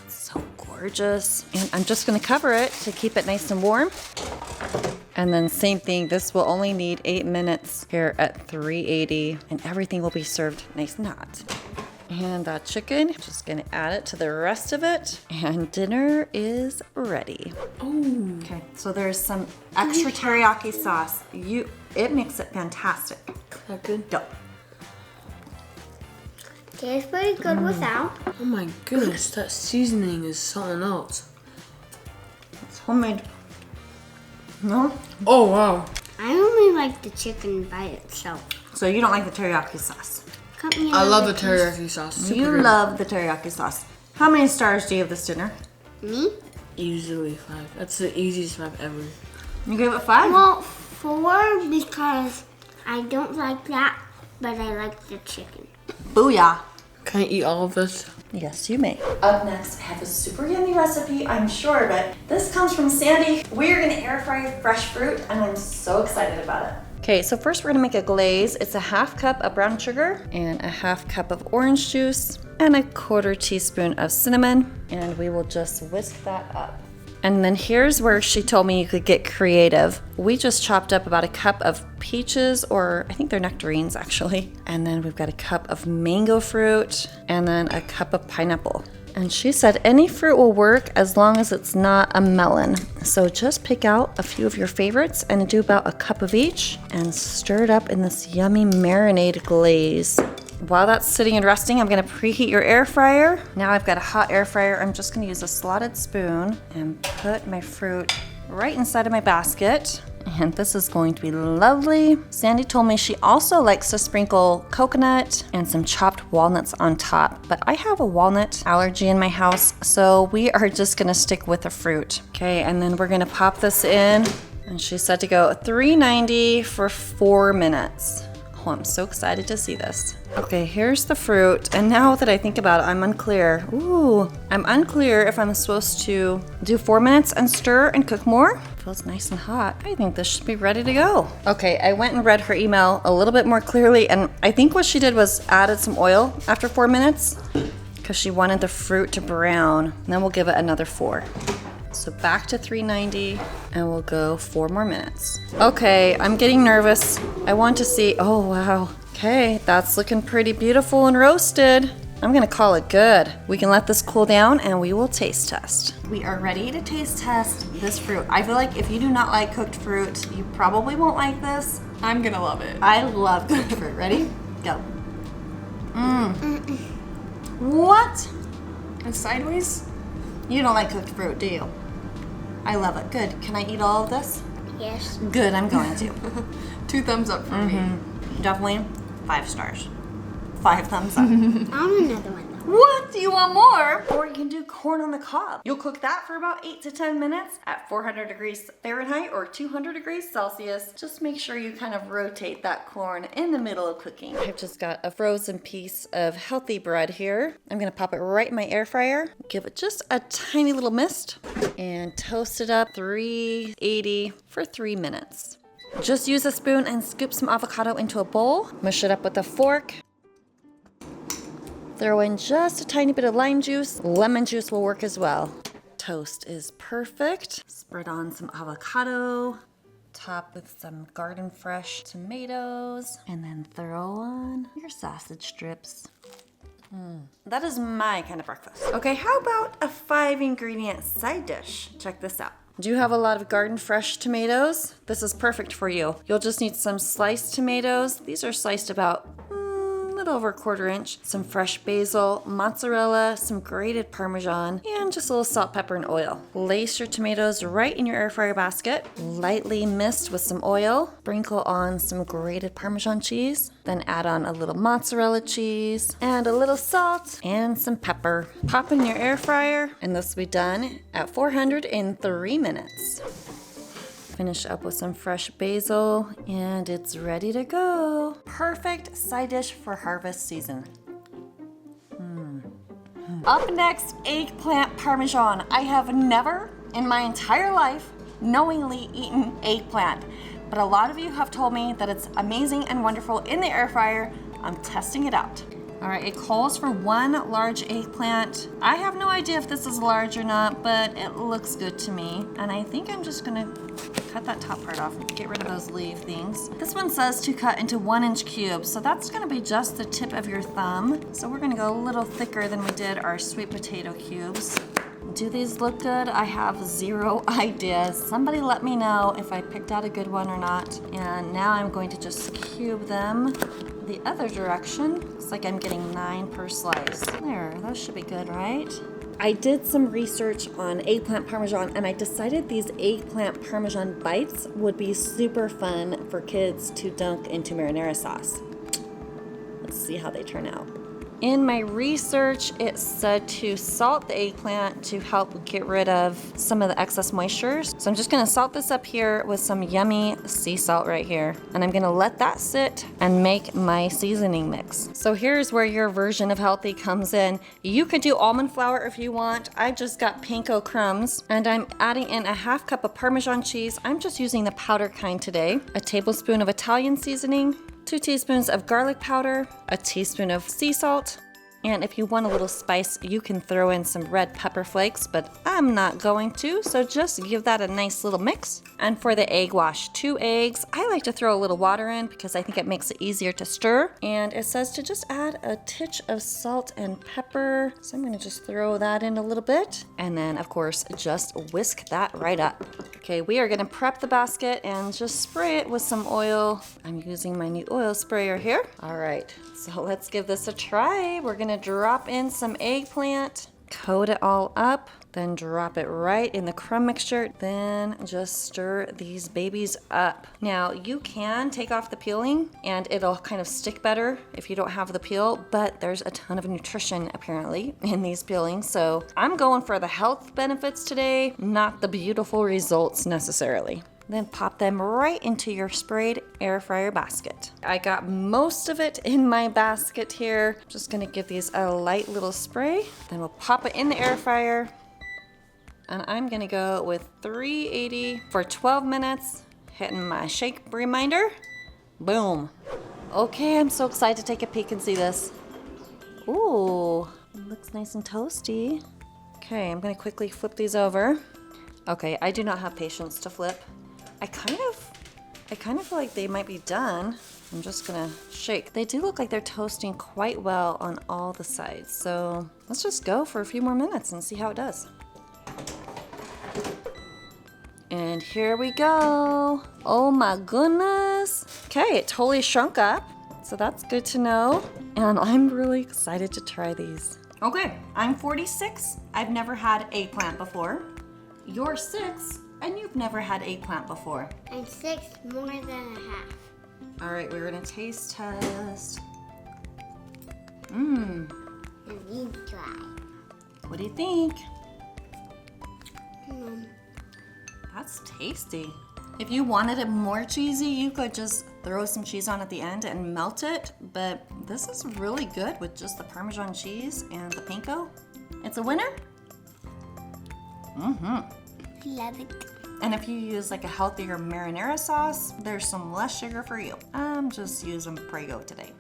So gorgeous. And I'm just gonna cover it to keep it nice and warm. And then same thing, this will only need 8 minutes here at 380 and everything will be served nice and hot. And that chicken, just gonna add it to the rest of it and dinner is ready. Oh. Okay, so there's some extra teriyaki sauce. It makes it fantastic. That good? Go. Tastes pretty good without. Oh my goodness, that seasoning is something else. It's homemade. No? Oh wow. I only like the chicken by itself. So you don't like the teriyaki sauce? Cut me I love the another piece. teriyaki sauce. Super You good. love the teriyaki sauce. How many stars do you give this dinner? Me? Easily 5. That's the easiest 5 ever. You gave it 5? Well, 4 because I don't like that, but I like the chicken. Booyah. Can I eat all of this? Yes, you may. Up next, I have a super yummy recipe, I'm sure of it. This comes from Sandy. We're gonna air fry fresh fruit, and I'm so excited about it. Okay, so first we're gonna make a glaze. It's a 1/2 cup of brown sugar and a 1/2 cup of orange juice and a 1/4 teaspoon of cinnamon. And we will just whisk that up. And then here's where she told me you could get creative. We just chopped up about a cup of peaches, or I think they're nectarines actually. And then we've got a cup of mango fruit and then a cup of pineapple. And she said any fruit will work as long as it's not a melon. So just pick out a few of your favorites and do about a cup of each and stir it up in this yummy marinade glaze. While that's sitting and resting, I'm gonna preheat your air fryer. Now I've got a hot air fryer. I'm just gonna use a slotted spoon and put my fruit right inside of my basket. And this is going to be lovely. Sandy told me she also likes to sprinkle coconut and some chopped walnuts on top, but I have a walnut allergy in my house, so we are just gonna stick with the fruit. Okay, and then we're gonna pop this in, and she said to go 390 for 4 minutes. Oh, I'm so excited to see this. Okay, here's the fruit, and now that I think about it, I'm unclear. Ooh, I'm unclear if I'm supposed to do 4 minutes and stir and cook more. Feels nice and hot. I think this should be ready to go. Okay, I went and read her email a little bit more clearly, and I think what she did was added some oil after 4 minutes because she wanted the fruit to brown. And then we'll give it another 4. So back to 390 and we'll go 4 more minutes. Okay, I'm getting nervous. I want to see, oh wow. Okay, that's looking pretty beautiful and roasted. I'm gonna call it good. We can let this cool down and we will taste test. We are ready to taste test this fruit. I feel like if you do not like cooked fruit, you probably won't like this. I'm gonna love it. I love cooked fruit. Ready? Go. What? It's sideways? You don't like cooked fruit, do you? I love it. Good. Can I eat all of this? Yes. Good, I'm going to. 2 thumbs up for me. Definitely 5 stars. 5 thumbs up. I want another one though. What? Do you want more? Or you can do corn on the cob. You'll cook that for about 8 to 10 minutes at 400 degrees Fahrenheit or 200 degrees Celsius. Just make sure you kind of rotate that corn in the middle of cooking. I've just got a frozen piece of healthy bread here. I'm gonna pop it right in my air fryer, give it just a tiny little mist, and toast it up 380 for 3 minutes. Just use a spoon and scoop some avocado into a bowl. Mush it up with a fork. Throw in just a tiny bit of lime juice. Lemon juice will work as well. Toast is perfect. Spread on some avocado. Top with some garden fresh tomatoes. And then throw on your sausage strips. That is my kind of breakfast. Okay, how about a 5-ingredient side dish? Check this out. Do you have a lot of garden fresh tomatoes? This is perfect for you. You'll just need some sliced tomatoes. These are sliced about little over a 1/4 inch, some fresh basil, mozzarella, some grated Parmesan, and just a little salt, pepper, and oil. Place your tomatoes right in your air fryer basket, lightly mist with some oil, sprinkle on some grated Parmesan cheese, then add on a little mozzarella cheese, and a little salt, and some pepper. Pop in your air fryer, and this will be done at 400 in 3 minutes. Finish up with some fresh basil, and it's ready to go. Perfect side dish for harvest season. Up next, eggplant parmesan. I have never in my entire life knowingly eaten eggplant, but a lot of you have told me that it's amazing and wonderful in the air fryer. I'm testing it out. All right, it calls for 1 large eggplant. I have no idea if this is large or not, but it looks good to me. And I think I'm just gonna cut that top part off and get rid of those leaf things. This one says to cut into 1-inch cubes, so that's gonna be just the tip of your thumb. So we're gonna go a little thicker than we did our sweet potato cubes. Do these look good? I have 0 ideas. Somebody let me know if I picked out a good one or not. And now I'm going to just cube them the other direction. Looks like I'm getting 9 per slice. There, those should be good, right? I did some research on eggplant parmesan, and I decided these eggplant parmesan bites would be super fun for kids to dunk into marinara sauce. Let's see how they turn out. In my research, it said to salt the eggplant to help get rid of some of the excess moisture. So I'm just gonna salt this up here with some yummy sea salt right here. And I'm gonna let that sit and make my seasoning mix. So here's where your version of healthy comes in. You could do almond flour if you want. I just got panko crumbs, and I'm adding in a 1/2 cup of Parmesan cheese. I'm just using the powder kind today. A tablespoon of Italian seasoning, 2 teaspoons of garlic powder, a teaspoon of sea salt, and if you want a little spice, you can throw in some red pepper flakes, but I'm not going to, so just give that a nice little mix. And for the egg wash, 2 eggs. I like to throw a little water in because I think it makes it easier to stir. And it says to just add a titch of salt and pepper. So I'm gonna just throw that in a little bit. And then, of course, just whisk that right up. Okay, we are gonna prep the basket and just spray it with some oil. I'm using my new oil sprayer here. All right, so let's give this a try. We're gonna drop in some eggplant, coat it all up, then drop it right in the crumb mixture, then just stir these babies up. Now, you can take off the peeling and it'll kind of stick better if you don't have the peel, but there's a ton of nutrition apparently in these peelings, so I'm going for the health benefits today, not the beautiful results necessarily. Then pop them right into your sprayed air fryer basket. I got most of it in my basket here. Just gonna give these a light little spray. Then we'll pop it in the air fryer. And I'm gonna go with 380 for 12 minutes, hitting my shake reminder. Boom. Okay, I'm so excited to take a peek and see this. Ooh, it looks nice and toasty. Okay, I'm gonna quickly flip these over. Okay, I do not have patience to flip. I kind of feel like they might be done. I'm just gonna shake. They do look like they're toasting quite well on all the sides. So let's just go for a few more minutes and see how it does. And here we go. Oh my goodness. Okay, it totally shrunk up. So that's good to know. And I'm really excited to try these. Okay, I'm 46. I've never had eggplant before. You're 6. And you've never had eggplant before. I'm 6 more than a half. All right, we're gonna taste test. And you try. What do you think? Mm. That's tasty. If you wanted it more cheesy, you could just throw some cheese on at the end and melt it, but this is really good with just the Parmesan cheese and the panko. It's a winner. Love it. And if you use like a healthier marinara sauce, there's some less sugar for you. I'm just using Prego today.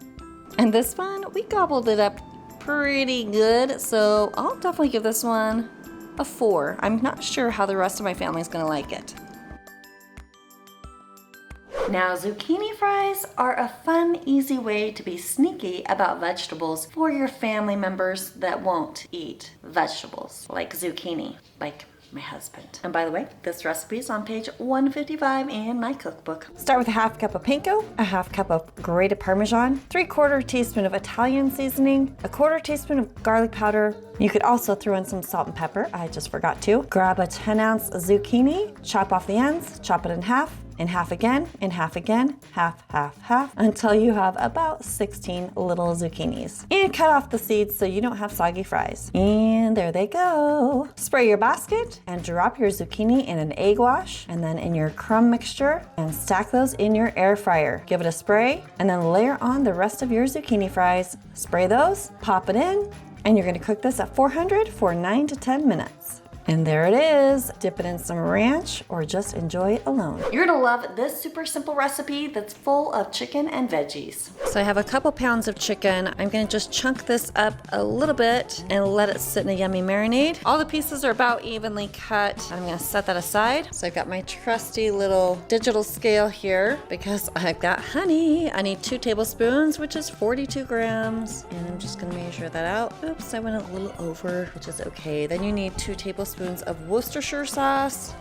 And this one, we gobbled it up pretty good, so I'll definitely give this one a 4. I'm not sure how the rest of my family is gonna like it. Now, zucchini fries are a fun, easy way to be sneaky about vegetables for your family members that won't eat vegetables like zucchini. Like my husband. And by the way, this recipe is on page 155 in my cookbook. Start with a half cup of panko, a half cup of grated Parmesan, 3/4 teaspoon of Italian seasoning, a 1/4 teaspoon of garlic powder. You could also throw in some salt and pepper. I just forgot to. Grab a 10-ounce zucchini, chop off the ends, chop it in half again, half, until you have about 16 little zucchinis. And cut off the seeds so you don't have soggy fries. And there they go. Spray your basket and drop your zucchini in an egg wash and then in your crumb mixture and stack those in your air fryer. Give it a spray and then layer on the rest of your zucchini fries. Spray those, pop it in, and you're gonna cook this at 400 for 9 to 10 minutes. And there it is. Dip it in some ranch or just enjoy it alone. You're gonna love this super simple recipe that's full of chicken and veggies. So I have a couple pounds of chicken. I'm gonna just chunk this up a little bit and let it sit in a yummy marinade. All the pieces are about evenly cut. I'm gonna set that aside. So I've got my trusty little digital scale here because I've got honey. I need 2 tablespoons, which is 42 grams. And I'm just gonna measure that out. Oops, I went a little over, which is okay. Then you need 2 tablespoons of Worcestershire sauce.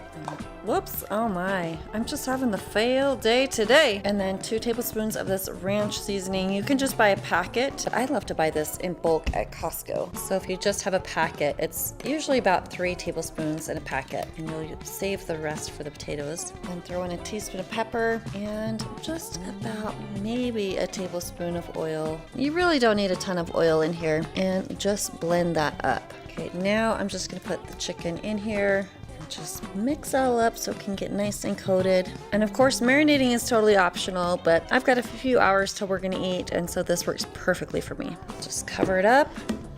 Whoops, oh my, I'm just having the fail day today. And then 2 tablespoons of this ranch seasoning. You can just buy a packet, but I love to buy this in bulk at Costco. So if you just have a packet, it's usually about 3 tablespoons in a packet, and you'll save the rest for the potatoes. And throw in a teaspoon of pepper and just about maybe a tablespoon of oil. You really don't need a ton of oil in here, and just blend that up. Okay, now I'm just gonna put the chicken in here. Just mix all up so it can get nice and coated. And of course, marinating is totally optional, but I've got a few hours till we're gonna eat, and so this works perfectly for me. Just cover it up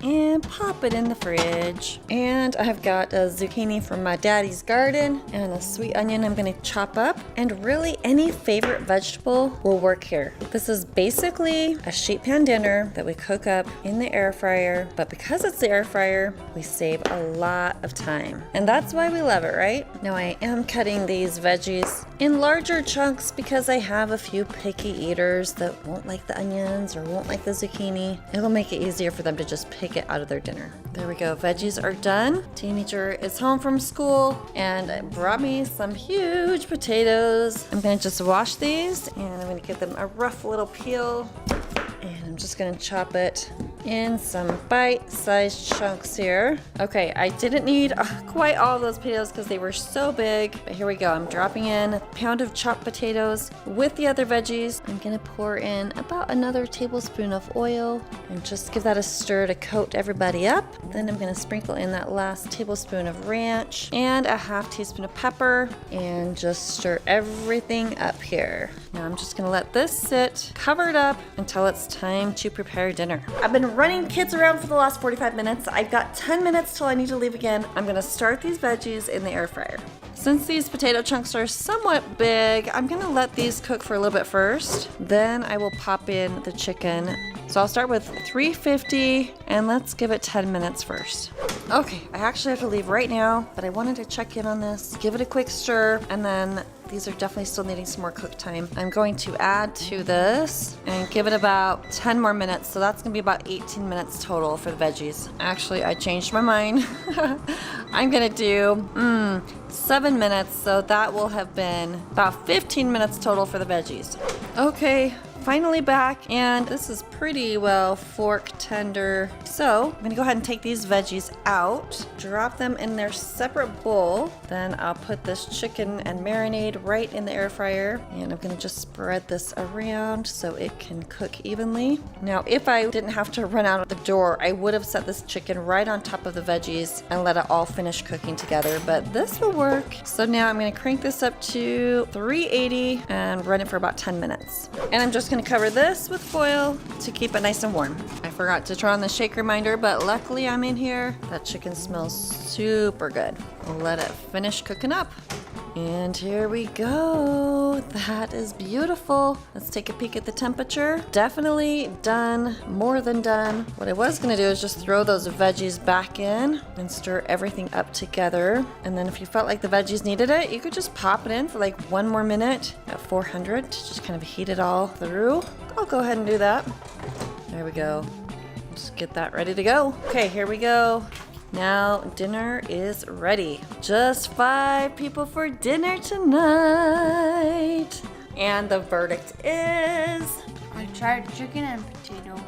and pop it in the fridge. And I've got a zucchini from my daddy's garden and a sweet onion I'm gonna chop up. And really any favorite vegetable will work here. This is basically a sheet pan dinner that we cook up in the air fryer, but because it's the air fryer, we save a lot of time. And that's why we love it, right? Now I am cutting these veggies in larger chunks because I have a few picky eaters that won't like the onions or won't like the zucchini. It'll make it easier for them to just pick it out of their dinner. There we go, veggies are done. Teenager is home from school and brought me some huge potatoes. I'm gonna just wash these and I'm gonna give them a rough little peel. And I'm just gonna chop it in some bite-sized chunks here. Okay, I didn't need quite all of those potatoes because they were so big, but here we go. I'm dropping in a pound of chopped potatoes with the other veggies. I'm gonna pour in about another tablespoon of oil and just give that a stir to coat everybody up. Then I'm gonna sprinkle in that last tablespoon of ranch and a half teaspoon of pepper and just stir everything up here. Now I'm just gonna let this sit covered up until it's time to prepare dinner. I've been running kids around for the last 45 minutes. I've got 10 minutes till I need to leave again. I'm gonna start these veggies in the air fryer. Since these potato chunks are somewhat big, I'm gonna let these cook for a little bit first. Then I will pop in the chicken. So I'll start with 350 and let's give it 10 minutes first. Okay, I actually have to leave right now, but I wanted to check in on this, give it a quick stir, and then these are definitely still needing some more cook time. I'm going to add to this and give it about 10 more minutes. So that's gonna be about 18 minutes total for the veggies. Actually, I changed my mind. I'm gonna do 7 minutes. So that will have been about 15 minutes total for the veggies. Okay. Finally back, and this is pretty well fork tender. So I'm gonna go ahead and take these veggies out, drop them in their separate bowl. Then I'll put this chicken and marinade right in the air fryer, and I'm gonna just spread this around so it can cook evenly. Now, if I didn't have to run out the door, I would have set this chicken right on top of the veggies and let it all finish cooking together, but this will work. So now I'm gonna crank this up to 380 and run it for about 10 minutes. And I'm just gonna cover this with foil to keep it nice and warm. I forgot to turn on the shake reminder, but luckily I'm in here. That chicken smells super good. We'll let it finish cooking up. And here we go. That is beautiful. Let's take a peek at the temperature. Definitely done, more than done. What I was gonna do is just throw those veggies back in and stir everything up together. And then if you felt like the veggies needed it, you could just pop it in for like 1 more minute at 400 to just kind of heat it all through. I'll go ahead and do that. There we go. Just get that ready to go. Okay, here we go. Now dinner is ready. Just 5 people for dinner tonight. And the verdict is... I tried chicken and potato.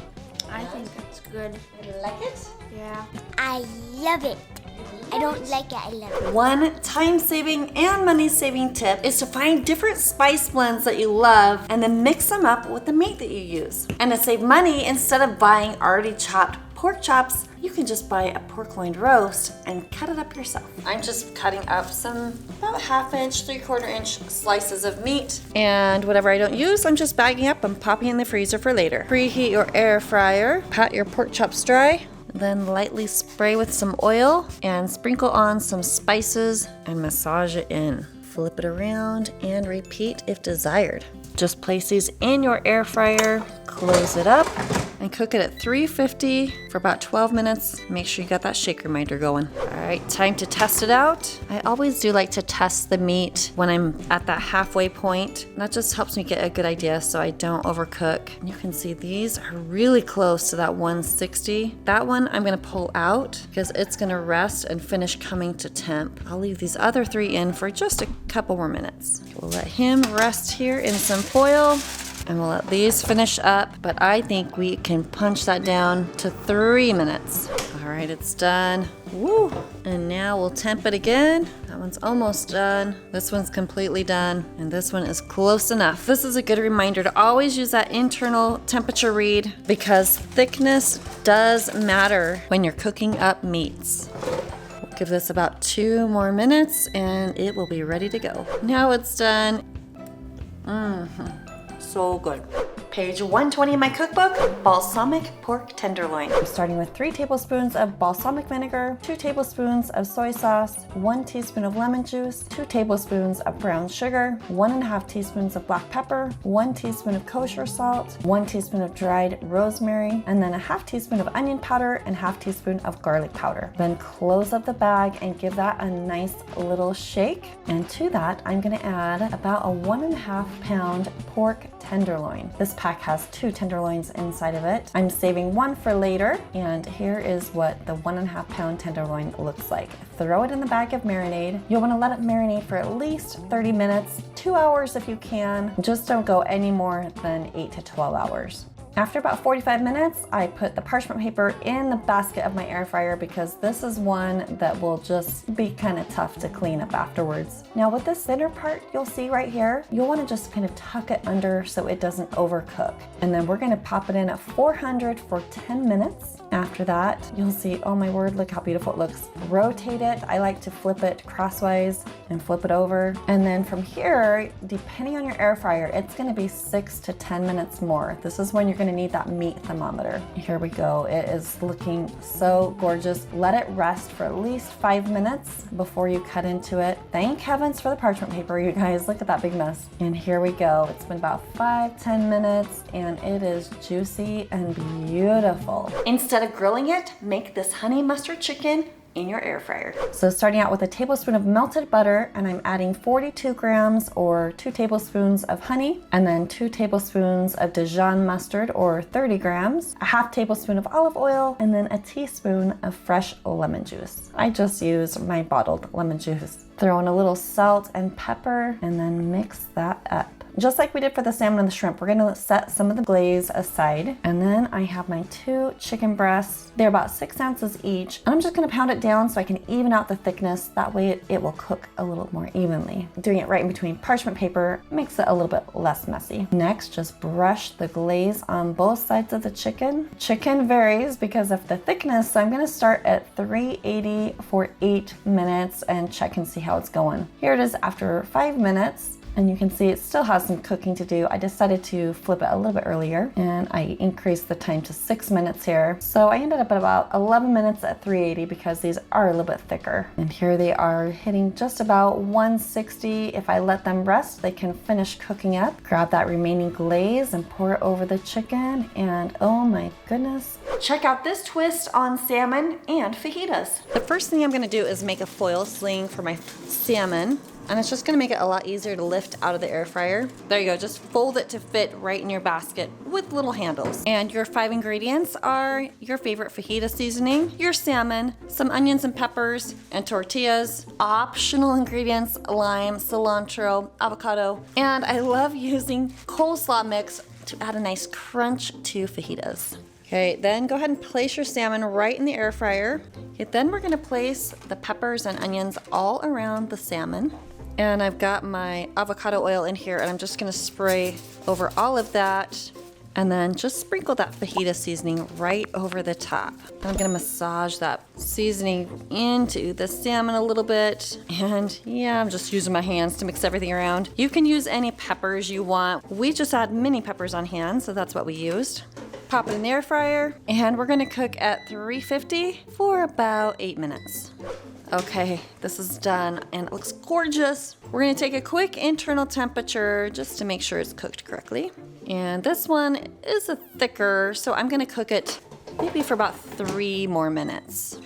I think it's good. You like it? Yeah. I love it. I don't like it, I love it. One time-saving and money-saving tip is to find different spice blends that you love and then mix them up with the meat that you use. And to save money, instead of buying already chopped pork chops, you can just buy a pork loin roast and cut it up yourself. I'm just cutting up some about 1/2 inch, 3/4 inch slices of meat. And whatever I don't use, I'm just bagging up and popping in the freezer for later. Preheat your air fryer, pat your pork chops dry, then lightly spray with some oil and sprinkle on some spices and massage it in. Flip it around and repeat if desired. Just place these in your air fryer, close it up, and cook it at 350 for about 12 minutes. Make sure you got that shake reminder going. All right, time to test it out. I always do like to test the meat when I'm at that halfway point. That just helps me get a good idea so I don't overcook. You can see these are really close to that 160. That one I'm gonna pull out because it's gonna rest and finish coming to temp. I'll leave these other 3 in for just a couple more minutes. We'll let him rest here in some foil. And we'll let these finish up, but I think we can punch that down to 3 minutes. All right, it's done. Woo! And now we'll temp it again. That one's almost done. This one's completely done, and this one is close enough. This is a good reminder to always use that internal temperature read because thickness does matter when you're cooking up meats. We'll give this about 2 more minutes, and it will be ready to go. Now it's done. So good. Page 120 in my cookbook, balsamic pork tenderloin. I'm starting with 3 tablespoons of balsamic vinegar, 2 tablespoons of soy sauce, 1 teaspoon of lemon juice, 2 tablespoons of brown sugar, 1.5 teaspoons of black pepper, 1 teaspoon of kosher salt, 1 teaspoon of dried rosemary, and then 1/2 teaspoon of onion powder and 1/2 teaspoon of garlic powder. Then close up the bag and give that a nice little shake. And to that, I'm gonna add about a 1.5 pound pork tenderloin. This pack has 2 tenderloins inside of it. I'm saving 1 for later, and here is what the 1.5 pound tenderloin looks like. Throw it in the bag of marinade. You'll want to let it marinate for at least 30 minutes, 2 hours if you can. Just don't go any more than 8 to 12 hours. After about 45 minutes, I put the parchment paper in the basket of my air fryer because this is one that will just be kind of tough to clean up afterwards. Now with this center part you'll see right here, you'll want to just kind of tuck it under so it doesn't overcook. And then we're going to pop it in at 400 for 10 minutes. After that, you'll see, oh my word, look how beautiful it looks. Rotate it. I like to flip it crosswise and flip it over. And then from here, depending on your air fryer, it's gonna be 6 to 10 minutes more. This is when you're gonna need that meat thermometer. Here we go. It is looking so gorgeous. Let it rest for at least 5 minutes before you cut into it. Thank heavens for the parchment paper, you guys. Look at that big mess. And here we go. It's been about 5-10 minutes and it is juicy and beautiful. Instead of grilling it, make this honey mustard chicken in your air fryer. So starting out with a tablespoon of melted butter, and I'm adding 42 grams or 2 tablespoons of honey, and then 2 tablespoons of Dijon mustard or 30 grams, a 1/2 tablespoon of olive oil, and then a teaspoon of fresh lemon juice. I just use my bottled lemon juice. Throw in a little salt and pepper, and then mix that up. Just like we did for the salmon and the shrimp, we're gonna set some of the glaze aside. And then I have my 2 chicken breasts. They're about 6 ounces each. And I'm just gonna pound it down so I can even out the thickness. That way it will cook a little more evenly. Doing it right in between parchment paper makes it a little bit less messy. Next, just brush the glaze on both sides of the chicken. Chicken varies because of the thickness, so I'm gonna start at 380 for 8 minutes and check and see how it's going. Here it is after 5 minutes. And you can see it still has some cooking to do. I decided to flip it a little bit earlier and I increased the time to 6 minutes here. So I ended up at about 11 minutes at 380 because these are a little bit thicker. And here they are hitting just about 160. If I let them rest, they can finish cooking up. Grab that remaining glaze and pour it over the chicken. And oh my goodness. Check out this twist on salmon and fajitas. The first thing I'm gonna do is make a foil sling for my salmon. And it's just gonna make it a lot easier to lift out of the air fryer. There you go, just fold it to fit right in your basket with little handles. And your 5 ingredients are your favorite fajita seasoning, your salmon, some onions and peppers, and tortillas. Optional ingredients, lime, cilantro, avocado, and I love using coleslaw mix to add a nice crunch to fajitas. Okay, then go ahead and place your salmon right in the air fryer. Okay, then we're gonna place the peppers and onions all around the salmon. And I've got my avocado oil in here and I'm just gonna spray over all of that and then just sprinkle that fajita seasoning right over the top. And I'm gonna massage that seasoning into the salmon a little bit. And yeah, I'm just using my hands to mix everything around. You can use any peppers you want. We just had mini peppers on hand, so that's what we used. Pop it in the air fryer, and we're gonna cook at 350 for about 8 minutes. Okay, this is done and it looks gorgeous. We're gonna take a quick internal temperature just to make sure it's cooked correctly. And this one is a thicker, so I'm gonna cook it maybe for about 3 more minutes.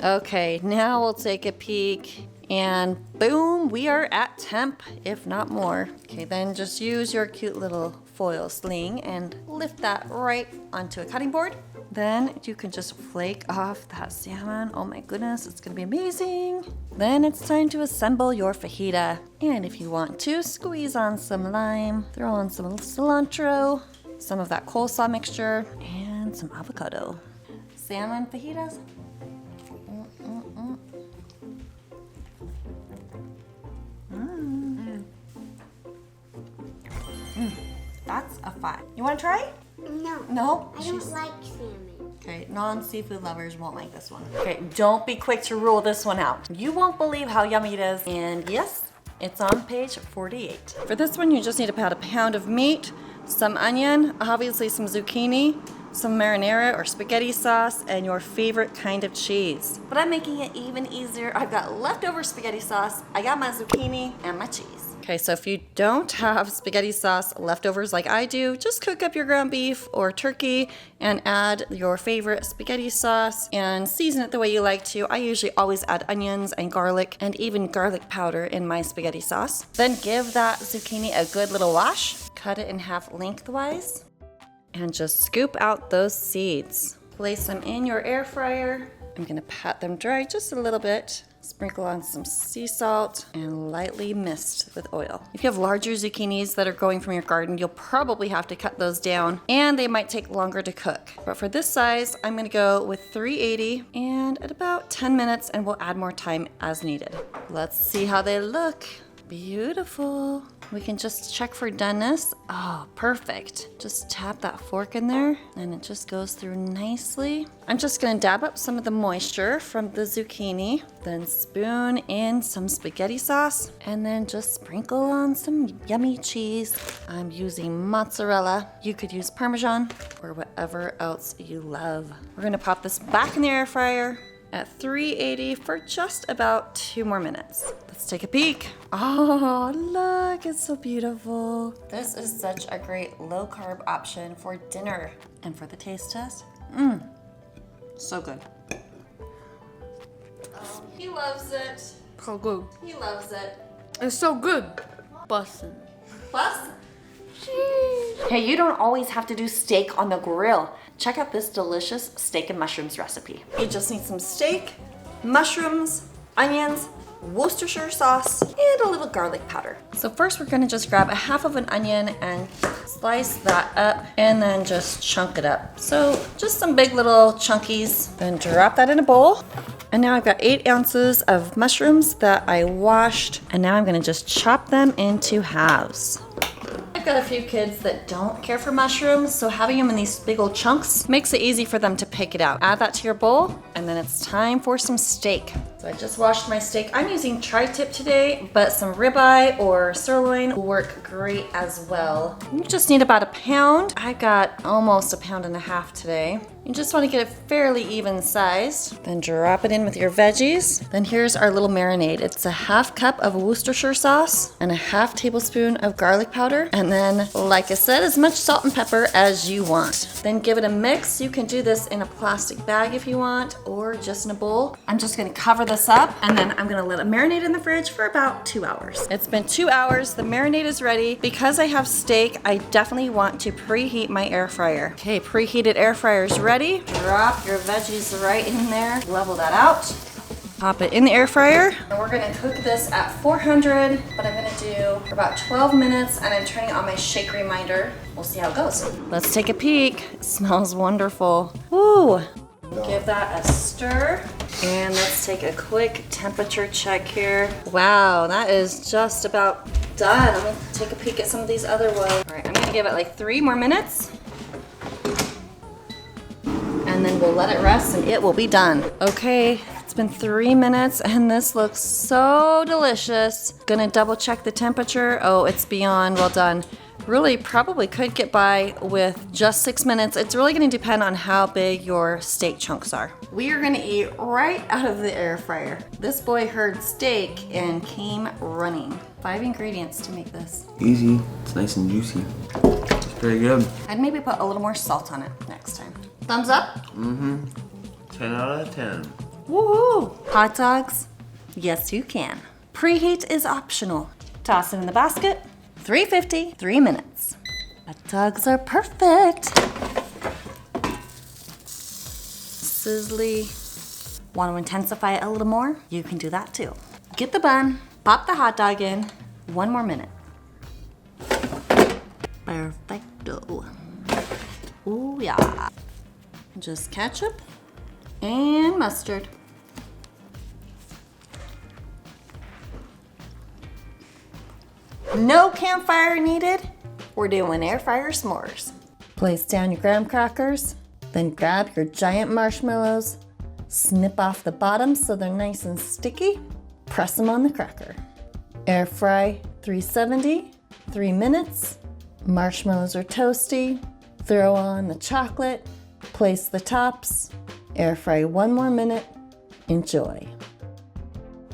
Okay, now we'll take a peek and boom, we are at temp, if not more. Okay, then just use your cute little foil sling and lift that right onto a cutting board. Then you can just flake off that salmon. Oh my goodness, it's gonna be amazing. Then it's time to assemble your fajita. And if you want to, squeeze on some lime, throw on some cilantro, some of that coleslaw mixture, and some avocado. Salmon fajitas. That's a 5. You want to try? No. No? I don't like salmon. Okay, non-seafood lovers won't like this one. Okay, don't be quick to rule this one out. You won't believe how yummy it is. And yes, it's on page 48. For this one, you just need about a pound of meat, some onion, obviously some zucchini, some marinara or spaghetti sauce, and your favorite kind of cheese. But I'm making it even easier. I've got leftover spaghetti sauce, I got my zucchini, and my cheese. Okay, so if you don't have spaghetti sauce leftovers like I do, just cook up your ground beef or turkey and add your favorite spaghetti sauce and season it the way you like to. I usually always add onions and garlic and even garlic powder in my spaghetti sauce. Then give that zucchini a good little wash. Cut it in half lengthwise and just scoop out those seeds. Place them in your air fryer. I'm gonna pat them dry just a little bit. Sprinkle on some sea salt and lightly mist with oil. If you have larger zucchinis that are growing from your garden, you'll probably have to cut those down and they might take longer to cook. But for this size, I'm gonna go with 380 and at about 10 minutes and we'll add more time as needed. Let's see how they look. Beautiful. We can just check for doneness. Oh, perfect. Just tap that fork in there and it just goes through nicely. I'm just gonna dab up some of the moisture from the zucchini, then spoon in some spaghetti sauce, and then just sprinkle on some yummy cheese. I'm using mozzarella. You could use Parmesan or whatever else you love. We're gonna pop this back in the air fryer at 380 for just about 2 more minutes. Let's take a peek. Oh, look, it's so beautiful. This is such a great low carb option for dinner. And for the taste test, so good. Oh, he loves it. So good. He loves it. It's so good. Bussin'. Plus, hey, you don't always have to do steak on the grill. Check out this delicious steak and mushrooms recipe. You just need some steak, mushrooms, onions, Worcestershire sauce, and a little garlic powder. So first we're gonna just grab a half of an onion and slice that up and then just chunk it up. So just some big little chunkies, then drop that in a bowl. And now I've got 8 ounces of mushrooms that I washed, and now I'm gonna just chop them into halves. I've got a few kids that don't care for mushrooms, so having them in these big old chunks makes it easy for them to pick it out. Add that to your bowl, and then it's time for some steak. So I just washed my steak. I'm using tri-tip today, but some ribeye or sirloin will work great as well. You just need about a pound. I got almost 1.5 pounds today. You just want to get it fairly even sized. Then drop it in with your veggies. Then here's our little marinade. It's a half cup of Worcestershire sauce and a half tablespoon of garlic powder. And then, like I said, as much salt and pepper as you want. Then give it a mix. You can do this in a plastic bag if you want, or just in a bowl. I'm just gonna cover this up, and then I'm gonna let it marinate in the fridge for about 2 hours. It's been 2 hours, the marinade is ready. Because I have steak, I definitely want to preheat my air fryer. Okay, preheated air fryer is ready. Drop your veggies right in there, level that out. Pop it in the air fryer. And we're gonna cook this at 400, but I'm gonna do for about 12 minutes, and I'm turning on my shake reminder. We'll see how it goes. Let's take a peek. It smells wonderful. Woo! Give that a stir. And let's take a quick temperature check here. Wow, that is just about done. I'm gonna take a peek at some of these other ones. All right, I'm gonna give it like 3 more minutes. And then we'll let it rest and it will be done. Okay, it's been 3 minutes and this looks so delicious. Gonna double check the temperature. Oh, it's beyond well done. Really probably could get by with just 6 minutes. It's really gonna depend on how big your steak chunks are. We are gonna eat right out of the air fryer. This boy heard steak and came running. 5 ingredients to make this. Easy. It's nice and juicy. It's pretty good. I'd maybe put a little more salt on it next time. Thumbs up? Mm-hmm. 10 out of 10. Woohoo! Hot dogs? Yes, you can. Preheat is optional. Toss it in the basket. 350, 3 minutes. Hot dogs are perfect. Sizzly. Want to intensify it a little more? You can do that too. Get the bun, pop the hot dog in. 1 more minute. Perfecto. Ooh, yeah. Just ketchup and mustard. No campfire needed. We're doing air fryer s'mores. Place down your graham crackers, then grab your giant marshmallows, snip off the bottom so they're nice and sticky, press them on the cracker. Air fry 370, 3 minutes. Marshmallows are toasty. Throw on the chocolate, place the tops, air fry 1 more minute. Enjoy.